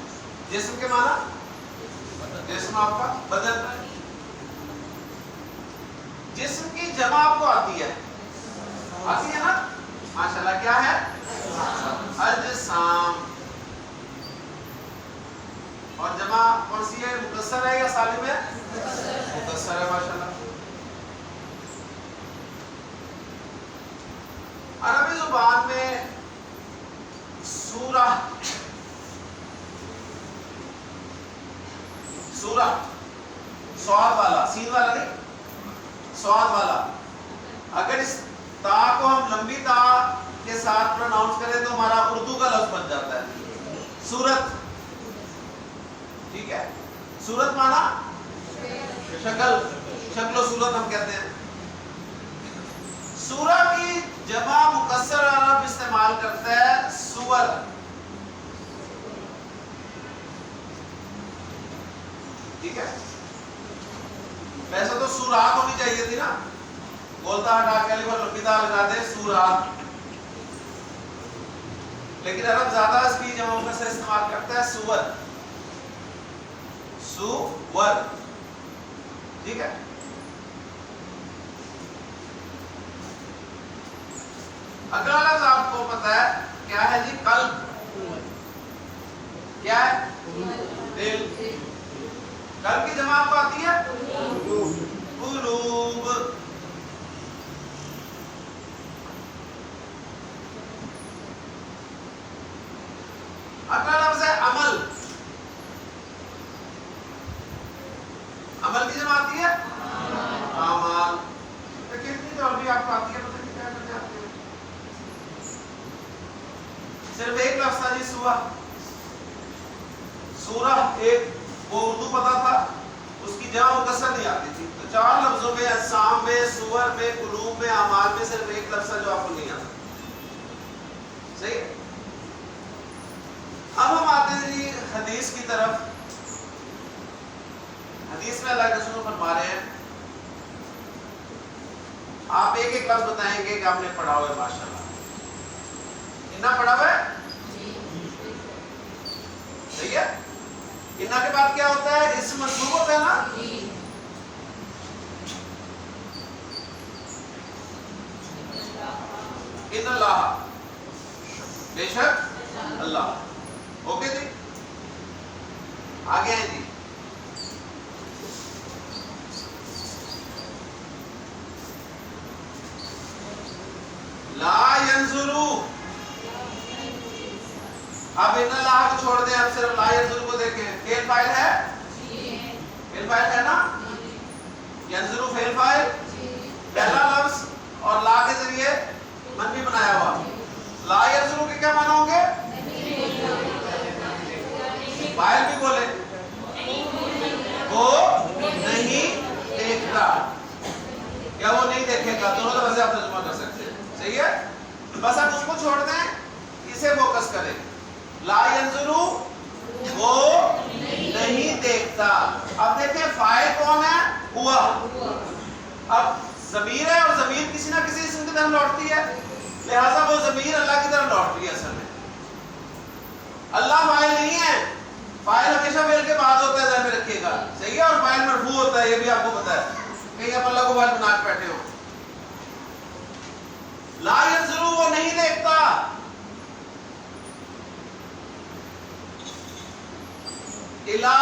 جسم کے معنی جسم آپ کا بدن. جسم کی جمع آپ کو آتی ہے نا ماشاءاللہ. کیا ہے؟ اجسام. اور جمع کون سی ہے؟ مکسر ہے یا سالم ہے؟ مکسر ہے ماشاءاللہ. عربی زبان میں سورہ سورہ سواد والا, سین والا نہیں, سواد والا. اگر اس تا کو ہم لمبی تا کے ساتھ پروناؤنس کریں تو ہمارا اردو کا لفظ بن جاتا ہے سورت. ٹھیک ہے. سورت معنی شکل, شکل و صورت ہم کہتے ہیں. سورہ کی جمع مکسر عرب استعمال کرتا ہے سور. ٹھیک ہے. ویسے تو سورات ہونی چاہیے تھی نا, بولتا ہٹا کے الف اور لمبی تا لگا دے سورات. لیکن عرب زیادہ اس کی جمع مکسر استعمال کرتا ہے سور. سور. ٹھیک ہے. اگلا لفظ آپ کو پتا ہے کیا ہے جی؟ قلب. کیا ہے؟ دل. قلب کی جمع آپ کو آتی ہے قلوب. اگلا لفظ ہے عمل. عمل کی جمع آتی ہے اعمال. کتنی جو بھی آپ کو آتی ہے پتہ نہیں کیا کرتے آتے ہیں. صرف ایک لفظ تھا جی سورہ. سورہ ایک, وہ اردو پتا تھا, اس کی جمع مکسر نہیں آتی تھی. تو چار لفظوں میں, اجسام میں, سور میں, قلوب میں, اعمال میں صرف ایک لفظ ہے جو آپ کو نہیں آتا. صحیح. اب ہم آتے ہیں جی حدیث کی طرف. حدیث میں اللہ کے رسول فرما رہے ہیں, آپ ایک ایک لفظ بتائیں گے کہ آپ نے پڑھا ہوا ہے ماشاءاللہ. اتنا پڑھا ہوا ہے. صحیح ہے. انا کے بعد کیا ہوتا ہے؟ اسم منصوب ہوتا ہے نا. ان اللہ, بے شک اللہ. اوکے جی. آگے ہیں جی. لا ينظروا اب ان اللہ کو چھوڑ دیں, اب صرف لا ینظر کو دیکھیں. فعل فاعل ہے, فعل فاعل ہے نا, ینظر فعل فاعل, پہلا لفظ اور لا کے ذریعے منفی بنایا ہوا. لا ینظر کے کیا معنی ہوں گے؟ فاعل بھی بولے, وہ نہیں دیکھتا یا وہ نہیں دیکھے گا, دونوں طرح سے آپ ترجمہ کر سکتے ہیں. صحیح ہے, بس آپ اس کو چھوڑ دیں, اسے فوکس کریں. لا ینظر وہ نہیں دیکھتا. اب دیکھیں فاعل کون ہے؟ ہوا. اب ضمیر ہے اور ضمیر کسی نہ کسی اسم کی طرف لوٹتی ہے, لہٰذا وہ ضمیر اللہ کی طرف لوٹ رہی ہے. اصل میں اللہ فاعل نہیں ہے, فاعل ہمیشہ فعل کے بعد ہوتا ہے, ذہن میں رکھیے گا. صحیح ہے, اور فاعل مرفوع ہوتا ہے, یہ بھی آپ کو پتا ہے. کہیں آپ اللہ کو فاعل بنا کے بیٹھے ہو. لا ینظر وہ نہیں دیکھتا. الا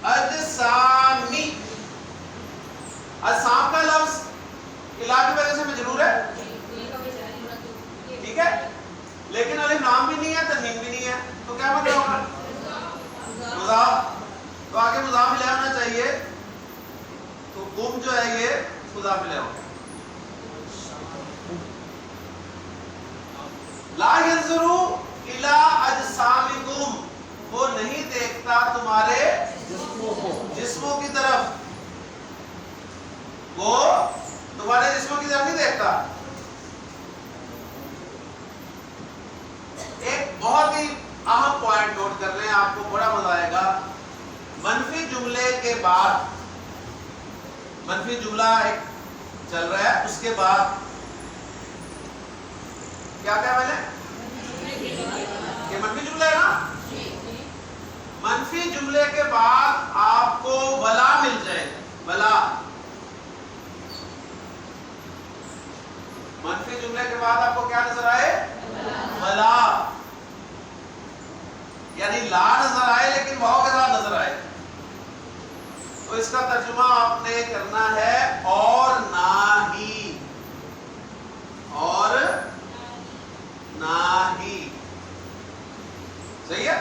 اجسامی, اجسام کا لفظ الا کی وجہ سے مجرور ہے, ٹھیک ہے, لیکن الف لام بھی نہیں ہے, تنوین بھی نہیں ہے, تو کیا مطلب ہوگا؟ مضاف. تو آگے مضاف الیہ ہونا چاہیے, تو قم جو ہے یہ مضاف الیہ ہوگا. لا ینظر الی اجسامکم, وہ نہیں دیکھتا تمہارے جسموں کی طرف, وہ تمہارے جسموں کی طرف نہیں دیکھتا. ایک بہت ہی اہم پوائنٹ نوٹ کر لیں, آپ کو بڑا مزہ آئے گا. منفی جملے کے بعد, منفی جملہ ایک چل رہا ہے, اس کے بعد کیا کہا میں نے؟ یہ منفی جملہ ہے نا. منفی جملے کے بعد آپ کو ولا مل جائے. ولا, منفی جملے کے بعد آپ کو کیا نظر آئے؟ ولا, یعنی لا نظر آئے لیکن واو کے ساتھ نظر آئے. تو اس کا ترجمہ آپ نے کرنا ہے اور نہ ہی, اور نہ ہی. صحیح ہے,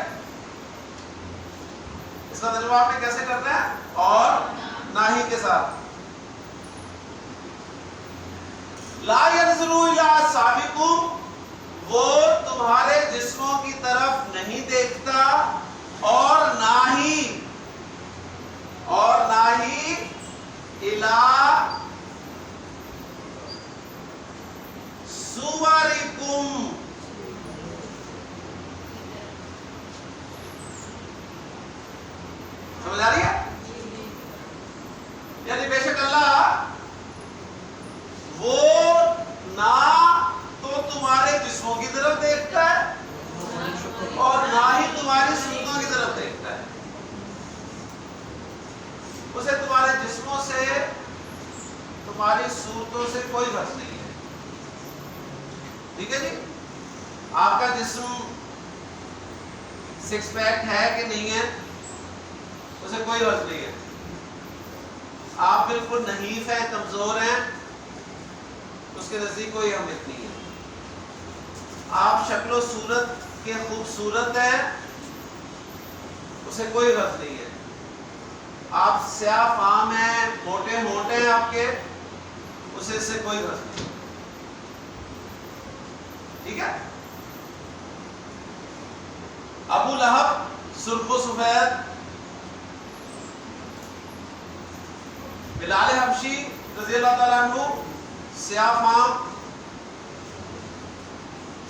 اس کا ترجمہ آپ نے کیسے کرنا ہے؟ اور نہ ہی کے ساتھ. لا ینظر الی اجسامکم, وہ تمہارے جسموں کی طرف نہیں دیکھتا, اور نہ ہی الی صورکم, سمجھ آ رہی ہے؟ یعنی بے شک اللہ وہ نہ تو تمہارے جسموں کی طرف دیکھتا ہے, اور نہ ہی تمہاری صورتوں کی طرف دیکھتا ہے. اسے تمہارے جسموں سے, تمہاری صورتوں سے کوئی غرض نہیں ہے. ٹھیک ہے جی, آپ کا جسم سکس پیک ہے کہ نہیں ہے, اسے کوئی غرض نہیں ہے. آپ بالکل نحیف ہیں, کمزور ہیں, اس کے نزدیک کوئی اہمیت نہیں ہے. آپ شکل و صورت کے خوبصورت ہیں, اسے کوئی غرض نہیں ہے. آپ سیاہ فام ہیں, موٹے ہونٹ ہیں آپ کے, اسے اس سے کوئی غرض نہیں. ٹھیک ہے. ابو لہب سرخ و سفید, بلال حبشی رضی اللہ تعالیٰ عنہ سیاہ فام.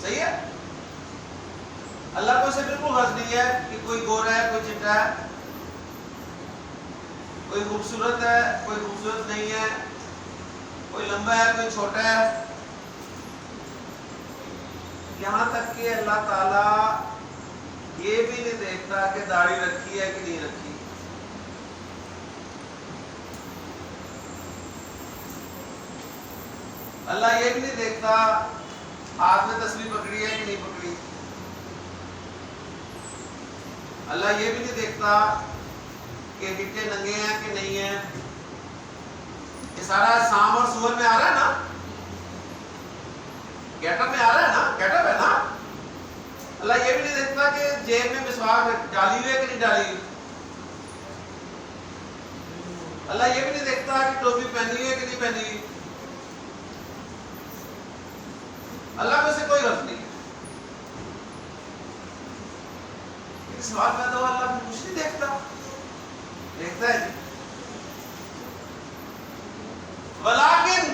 صحیح ہے. اللہ کو اسے بالکل غرض نہیں ہے کہ کوئی گورا ہے, کوئی چٹا ہے, کوئی خوبصورت ہے, کوئی خوبصورت نہیں ہے, کوئی لمبا ہے, کوئی چھوٹا ہے. یہاں تک کہ اللہ تعالی یہ بھی نہیں دیکھتا کہ داڑھی رکھی ہے کہ نہیں رکھی. اللہ یہ بھی نہیں دیکھتا ہاتھ میں تسبیح پکڑی ہے کہ نہیں پکڑی. اللہ یہ بھی نہیں دیکھتا کہ گٹے ننگے ہیں کہ نہیں ہیں. یہ سارا سام اور سور میں آ رہا ہے نا. گیٹ اپ میں آ رہا ہے نا، گیٹ اپ ہے نا. اللہ یہ بھی نہیں دیکھتا کہ جیب میں مسواک ڈالی ہوئی ہے کہ نہیں ڈالی ہوئی. اللہ یہ بھی نہیں دیکھتا کہ ٹوپی پہنی ہوئی ہے کہ نہیں پہنی ہوئی. اللہ کو سے کوئی غرض نہیں ہے. سوال پیدا ہوا اللہ کو کچھ نہیں دیکھتا. دیکھتا ہے جی. ولیکن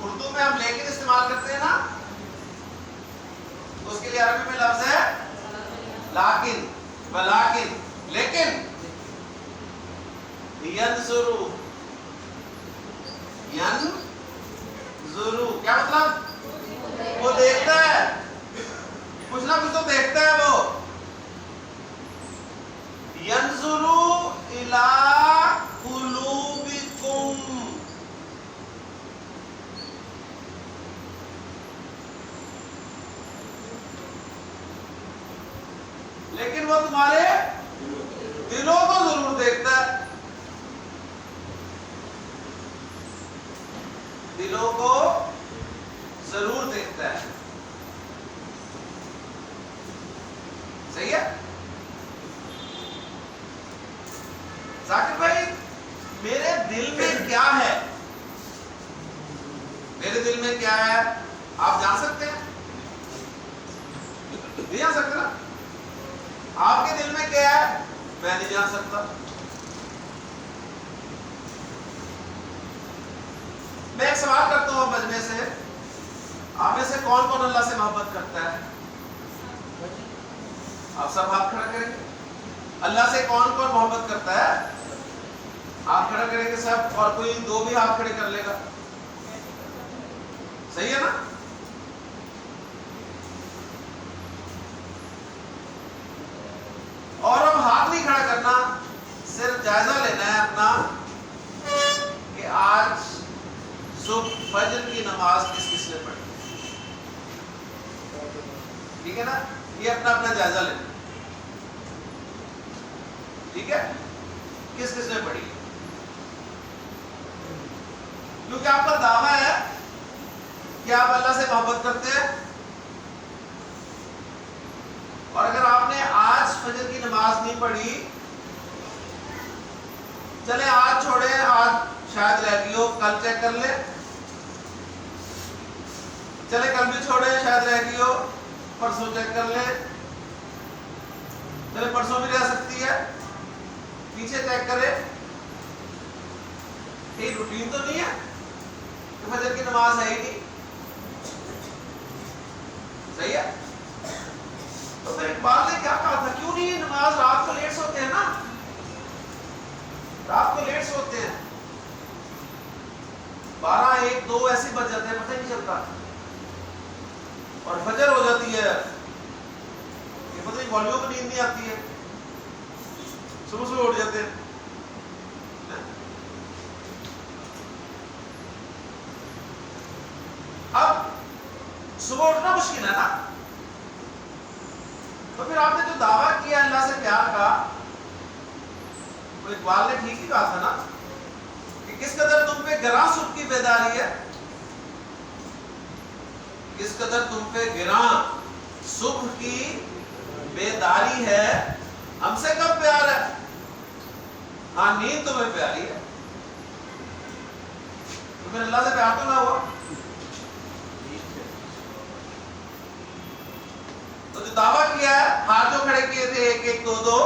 اردو میں ہم لیکن استعمال کرتے ہیں نا، تو اس کے لیے عربی میں لفظ ہے لیکن. ولیکن لیکن ینظرو. ینظرو کیا مطلب؟ وہ دیکھتا ہے، کچھ نہ کچھ تو دیکھتا ہے وہ. ینظرو الی قلوبکم. لیکن وہ تمہارے دلوں کو ضرور دیکھتا ہے. دلوں کو ضرور دیکھتا ہے. صحیح ہے؟ ذاکر بھائی میرے دل میں کیا ہے؟ میرے دل میں کیا ہے آپ جان سکتے ہیں؟ نہیں جان سکتے نا. آپ کے دل میں کیا ہے میں نہیں جان سکتا. میں ایک سوال کرتا ہوں مجمع سے، آپ میں سے کون کون اللہ سے محبت کرتا ہے؟ آپ سب ہاتھ کھڑا کریں گے. اللہ سے کون کون محبت کرتا ہے؟ ہاتھ کھڑا کریں گے سب، اور کوئی دو بھی ہاتھ کھڑے کر لے گا. صحیح ہے نا؟ اور اب ہاتھ نہیں کھڑا کرنا، صرف جائزہ لینا ہے اپنا کہ آج صبح فجر کی نماز کس کس نے پڑھی. ٹھیک ہے نا؟ یہ اپنا اپنا جائزہ لینا. ٹھیک ہے؟ کس کس نے پڑھی؟ کیونکہ آپ کا دعویٰ ہے کہ آپ اللہ سے محبت کرتے ہیں، اور اگر آپ نے آج فجر کی نماز نہیں پڑھی، چلے آج چھوڑے، آج شاید رہ گئی ہو، کل چیک کر لیں. چلے کل بھی چھوڑے، شاید رہ گئی ہو، پرسوں چیک کر لیں. چلے پرسوں بھی رہ سکتی ہے، پیچھے چیک کرے. یہ روٹین تو نہیں ہے کہ فجر کی نماز ہے ہی نہیں. صحیح ہے؟ تو پھر اقبال نے کیا کہا تھا، کیوں نہیں نماز رات کو لیٹ سوتے ہیں نا، رات کو لیٹ سوتے ہیں، 12 1 2 ایسے بج جاتے ہیں، پتہ نہیں چلتا، اور فجر ہو جاتی ہے، یہ پتہ نہیں والیوں کو نیند نہیں آتی ہے، صبح صبح اٹھ جاتے ہیں. اب صبح اٹھنا مشکل ہے نا، تو پھر آپ نے جو دعویٰ کیا اللہ سے پیار کا، وہ اقبال نے ٹھیک ہی کہا تھا نا کہ کس قدر تم پہ گراں صبح کی بیداری ہے، کس قدر تم پہ گراں صبح کی بیداری ہے. ہم سے کب پیار ہے؟ ہاں نیند تمہیں پیاری ہے، تو پھر اللہ سے پیار تو نہ ہوا. تو جو دعویٰ کیا ہے، ہاتھ جو کھڑے کیے تھے 1 1 2 2،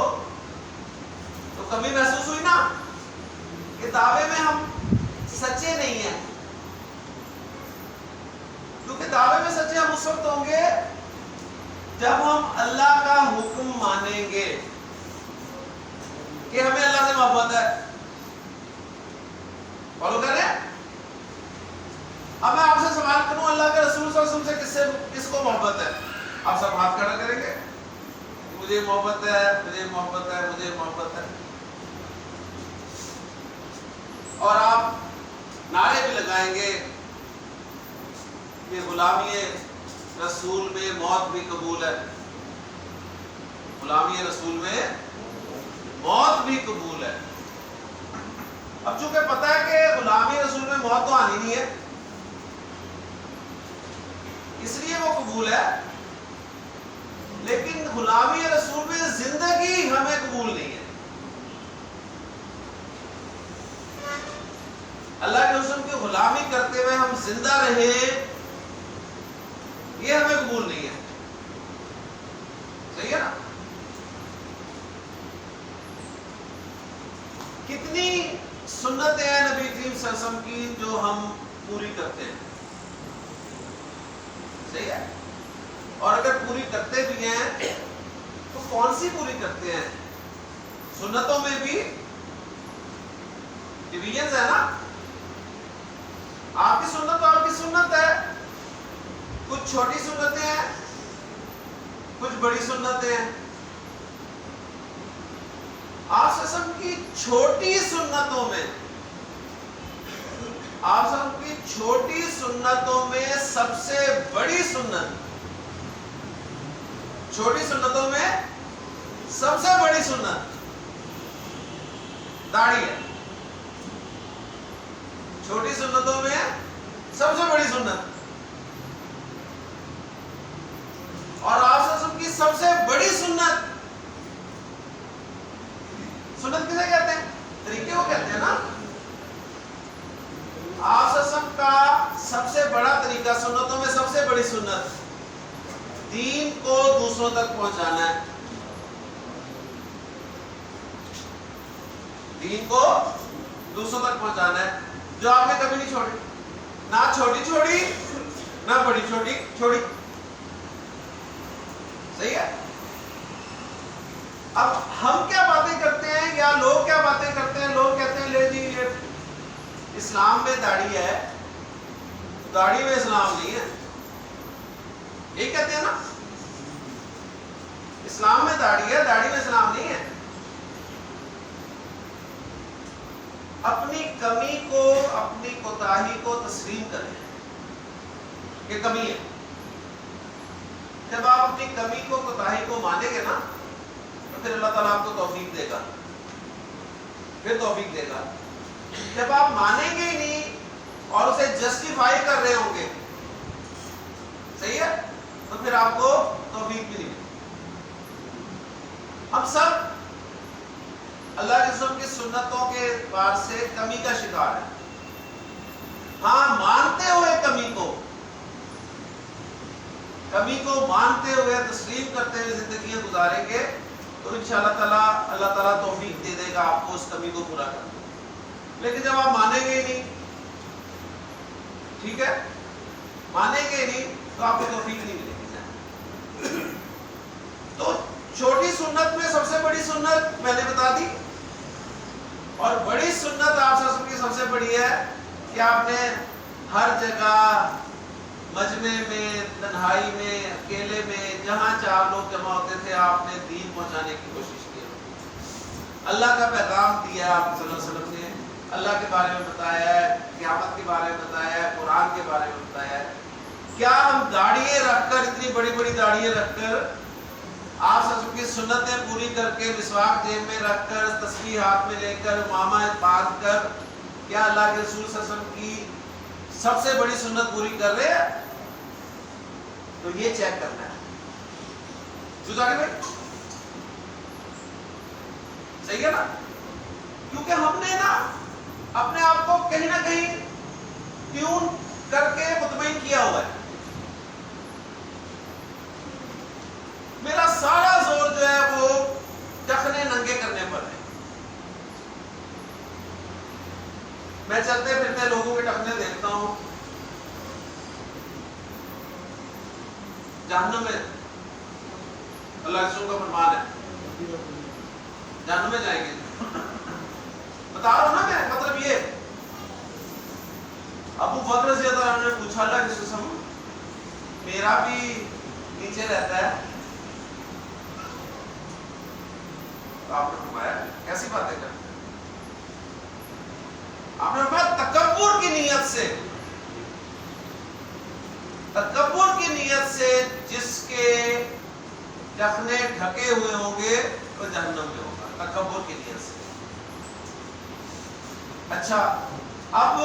تو کبھی محسوس ہوئی نا کہ دعوے میں ہم سچے نہیں ہیں. کیونکہ دعوے میں سچے ہم اس وقت ہوں گے جب ہم اللہ کا حکم مانیں گے کہ ہمیں اللہ سے محبت ہے. فالو کر رہے ہیں؟ اب میں آپ سے سوال کروں، اللہ کے رسول صلی اللہ علیہ وسلم سے کس کو محبت ہے؟ آپ سب ہاتھ کھڑا کریں گے، مجھے محبت ہے، مجھے محبت ہے، مجھے محبت ہے. اور آپ نعرے بھی لگائیں گے کہ غلامی رسول میں موت بھی قبول ہے، غلامی رسول میں موت بھی قبول ہے. اب چونکہ پتہ ہے کہ غلامی رسول میں موت تو آنی نہیں ہے، وہ قبول ہے، لیکن غلامی رسول میں زندگی ہمیں قبول نہیں ہے. اللہ کے حکم کی غلامی کرتے ہوئے ہم زندہ رہے، یہ ہمیں قبول نہیں ہے. صحیح ہے نا؟ کتنی سنتیں ہیں نبی کریم صلی اللہ علیہ وسلم کی جو ہم پوری کرتے ہیں. صحیح ہے؟ اور اگر پوری کرتے بھی ہیں تو کون سی پوری کرتے ہیں؟ سنتوں میں بھی ڈویژنز ہے نا. آپ کی سنت تو آپ کی سنت ہے، کچھ چھوٹی سنتیں ہیں، کچھ بڑی سنتیں ہیں. آپ سسم کی چھوٹی سنتوں میں، آپ سب کی چھوٹی سنتوں میں سب سے بڑی سنت، چھوٹی سنتوں میں سب سے بڑی سنت داڑھی ہے. چھوٹی سنتوں میں سب سے بڑی سنت. اور آپ سب کی سب سے بڑی سنت، سنت کسے کہتے ہیں؟ طریقے کو کہتے ہیں نا. آپ سب کا سب سے بڑا طریقہ، سنتوں میں سب سے بڑی سنت، دین کو دوسروں تک پہنچانا ہے. دین کو دوسروں تک پہنچانا ہے، جو آپ نے کبھی نہیں چھوڑی، نہ چھوٹی چھوڑی نہ بڑی چھوٹی چھوڑی. صحیح ہے؟ اب ہم کیا باتیں کرتے ہیں یا لوگ کیا باتیں کرتے ہیں؟ لوگ کہتے ہیں لے جی یہ اسلام میں داڑھی ہے، داڑھی میں اسلام نہیں ہے. یہ کہتے ہیں نا، اسلام میں داڑھی ہے، داڑھی میں اسلام نہیں ہے. اپنی کمی کو، اپنی کوتاہی کو تسلیم کریں کہ کمی ہے. جب آپ اپنی کمی کو، کوتاہی کو مانیں گے نا تو پھر اللہ تعالیٰ آپ کو توفیق دے گا، پھر توفیق دے گا. جب آپ مانیں گے ہی نہیں اور اسے جسٹیفائی کر رہے ہوں گے، صحیح ہے، تو پھر آپ کو توفیق بھی نہیں. ہم سب اللہ کے رسول کی سنتوں کے اعتبار سے کمی کا شکار ہے. ہاں، مانتے ہوئے کمی کو مانتے ہوئے، تسلیم کرتے ہوئے زندگیاں گزاریں گے تو انشاءاللہ اللہ تعالیٰ توفیق دے دے گا آپ کو اس کمی کو پورا کرنے. لیکن جب آپ مانیں گے ہی نہیں، ٹھیک ہے، مانیں گے ہی نہیں تو آپ کو توفیق نہیں ملے گی. تو چھوٹی سنت میں سب سے بڑی سنت میں نے بتا دی، اور بڑی سنت آپ کی سب سے بڑی ہے کہ آپ نے ہر جگہ، مجمع میں، تنہائی میں، اکیلے میں، جہاں 4 لوگ جمع ہوتے تھے، آپ نے دین پہنچانے کی کوشش کی. اللہ کا پیغام دیا آپ صلی اللہ علیہ وسلم نے. اللہ کے بارے میں بتایا ہے، قیامت کے بارے میں بتایا ہے، قرآن کے بارے میں بتایا ہے. کیا ہم داڑھییں رکھ کر، اتنی بڑی بڑی داڑھییں رکھ کر، آپ سب کی سنتیں پوری کر کے، مسواک جیب میں رکھ کر، تسبیح ہاتھ میں لے کر، امامہ باندھ کر، کیا اللہ کے رسول صلی اللہ علیہ وسلم کی سب سے بڑی سنت پوری کر رہے ہیں؟ تو یہ چیک کرنا ہے. بھائی صحیح ہے نا؟ کیونکہ ہم نے نا اپنے آپ کو کہیں نہ کہیں ٹیون کر کے مطمئن کیا ہوا ہے. میرا سارا زور جو ہے وہ ٹخنے ننگے کرنے پر ہے. میں چلتے پھرتے لوگوں کے ٹخنے دیکھتا ہوں، جہنم میں، اللہ کے رسول کا فرمان ہے جہنم میں جائیں گے. بتا رہا ہوں نا میں، مطلب یہ. ابو بکر رضی اللہ عنہ نے پوچھا اللہ کے رسول، میرا بھی نیچے رہتا ہے. آپ نے فرمایا کیسی باتیں کرتے ہیں؟ آپ نے فرمایا تکبر کی نیت سے، تکبر کی نیت سے جس کے ٹخنے ڈھکے ہوئے ہوں گے وہ جہنم میں ہوگا، تکبر کی نیت سے. اچھا، اب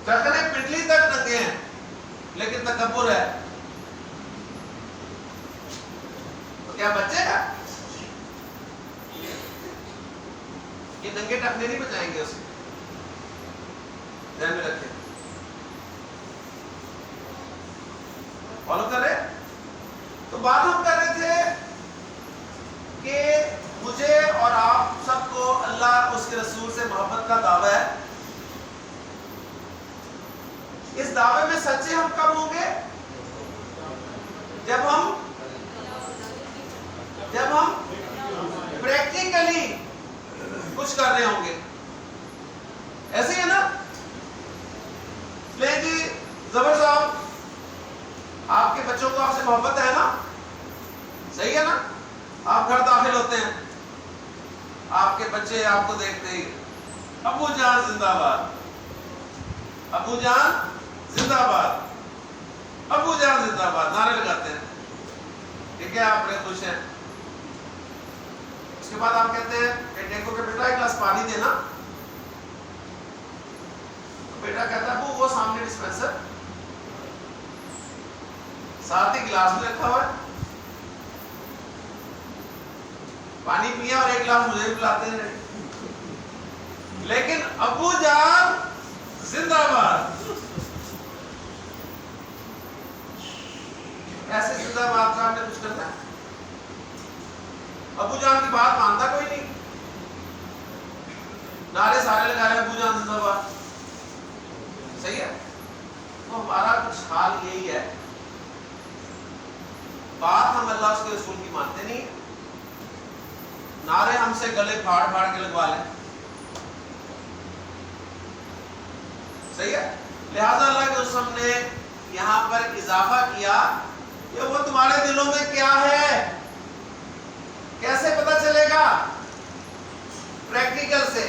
ٹخنے پنڈلی تک ننگے ہیں، لیکن تکبر ہے تو کیا بچے گا؟ یہ ننگے ٹکنے نہیں بچائیں گے اسے، ذہن میں رکھیں. فالو کر رہے؟ تو بات ہم کر رہے تھے کہ مجھے اور آپ سب کو اللہ اس کے رسول سے محبت کا دعویٰ ہے. اس دعوے میں سچے ہم کب ہوں گے؟ جب ہم پریکٹیکلی کچھ کر رہے ہوں گے. ایسے ہی ہے نا؟ لے جی زبر صاحب، آپ کے بچوں کو آپ سے محبت ہے نا؟ صحیح ہے نا؟ آپ گھر داخل ہوتے ہیں، آپ کے بچے آپ کو دیکھتے ہی ابو جان زندہ باد، ابو جان زندہ باد، ابو جان زندہ باد نعرے لگاتے ہیں. ٹھیک ہے، آپ بڑے خوش ہیں. اس کے بعد آپ کہتے ہیں بیٹے کو کہ بیٹا ایک گلاس پانی دینا. بیٹا کہتا ہے ابو وہ سامنے ڈسپینسر، ساتھ ہی گلاس میں رکھا ہوا ہے. پانی پیا اور ایک گلاس مجھے بھی پلاتے ہیں. لیکن ابو جان زندہ باد، ایسے زندہ باد کا ہم نے کچھ کرنا ہے؟ ابو جان کی بات مانتا کوئی نہیں، نعرے سارے لگا رہے ابو جان زندہ باد. صحیح ہے؟ تو ہمارا کچھ حال یہی ہے، بات ہم اللہ اس کے رسول کی مانتے نہیں، نعرے ہم سے گلے پھاڑ پھاڑ کے لگوا لیں. صحیح ہے؟ لہذا اللہ کے رسول نے یہاں پر اضافہ کیا کہ وہ تمہارے دلوں میں کیا ہے، کیسے پتہ چلے گا؟ پریکٹیکل سے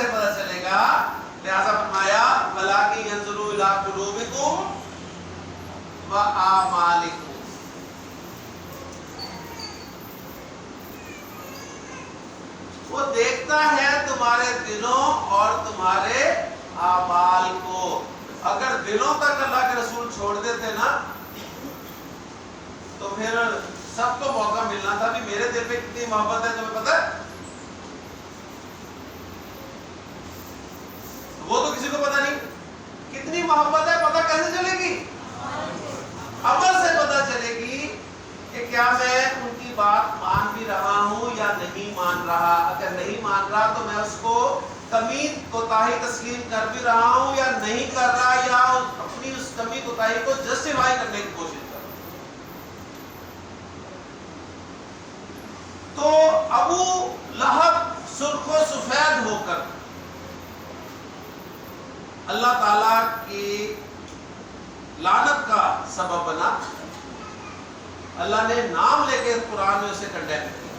پتہ چلے گا. لہذا فرمایا وَلَٰكِن يَنظُرُ إِلَىٰ قُلُوبِكُمْ وَأَعْمَالِكُمْ. وہ دیکھتا ہے تمہارے دلوں اور تمہارے اعمال کو. اگر دلوں تک اللہ کے رسول چھوڑ دیتے نا تو پھر سب کو موقع ملنا تھا بھی میرے دل پہ کتنی محبت ہے. تمہیں پتہ ہے؟ وہ تو کسی کو پتہ نہیں کتنی محبت ہے. پتہ کیسے چلے گی؟ عمل سے پتہ چلے گی کہ کیا میں ان کی بات مان بھی رہا ہوں یا نہیں مان رہا. اگر نہیں مان رہا تو میں اس کو کمی کوتاہی تسلیم کر بھی رہا ہوں یا نہیں کر رہا، یا اپنی اس کمی کوتاہی کو جسٹیفائی کرنے کی کوشش کر رہا ہوں. تو ابو لہب سرخ و سفید ہو کر اللہ تعالی کی لعنت کا سبب بنا. اللہ نے نام لے کے قرآن میں اسے کنڈیم کیا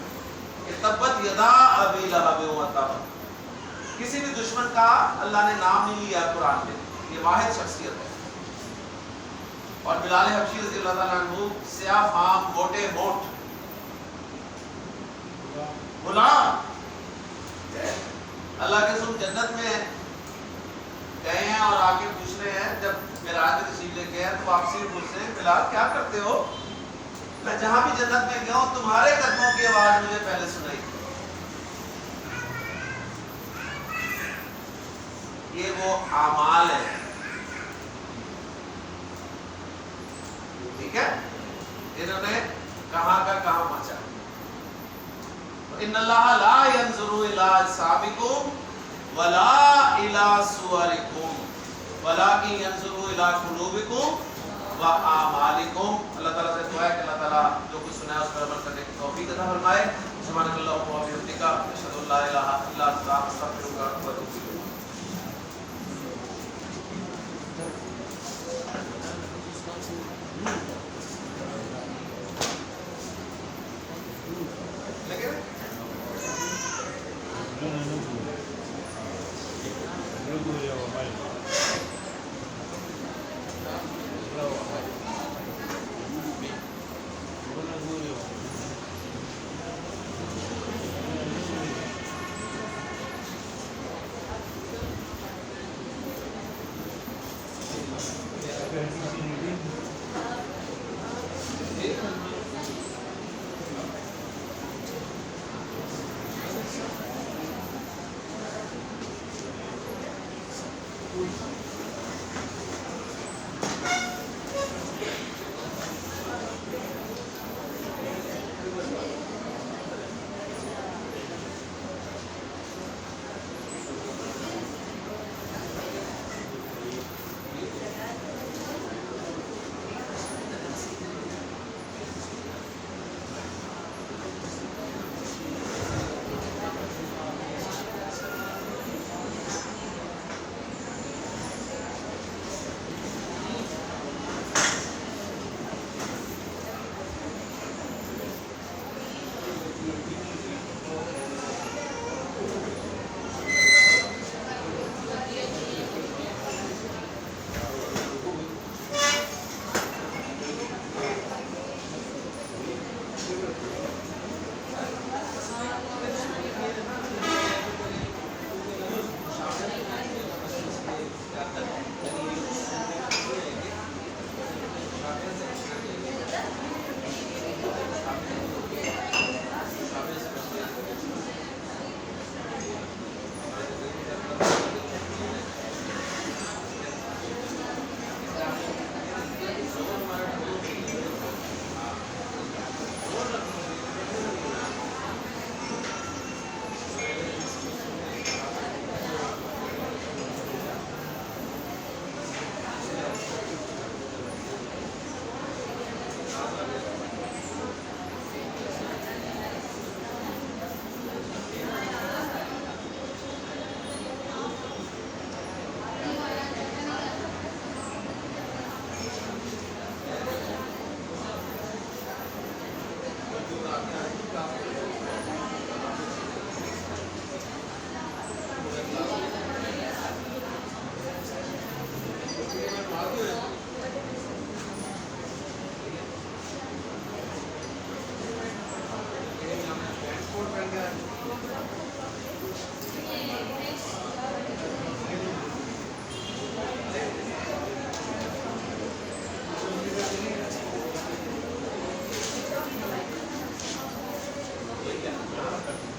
کہ تبت یدا ابی لہب وتب. کسی بھی دشمن کا اللہ نے نام نہیں لیا قرآن میں، یہ واحد شخصیت ہے. اور بلال حبشی رضی اللہ تعالیٰ عنہ سیاہ فام موٹے ہونٹ غلام، اللہ کے رسول جنت میں گئے ہیں اور آگے پوچھ رہے ہیں، جب معراج میں تشریف لے گئے ہیں تو واپسی میں پوچھ رہے ہیں بلال کیا کرتے ہو؟ میں جہاں بھی جنت میں گیا ہوں تمہارے قدموں کی آواز مجھے پہلے سنائی. یہ وہ اعمال ہیں. ٹھیک ہے، انہوں نے کہاں کا کہاں پہنچا. ان اللہ لا ينظر الى اجسامکم ولا الى صورکم ولكن ينظر الى قلوبکم واعمالکم. اللہ تعالیٰ سے دعا ہے کہ اللہ تعالیٰ جو کچھ سنا ہے اس پر عمل کرنے کی توفیق عطا فرمائے. سبحانک اللہم و بحمدک اشہد ان لا الہ الا انت استغفرک و اتوب الیک. ٹھیک ہے نا.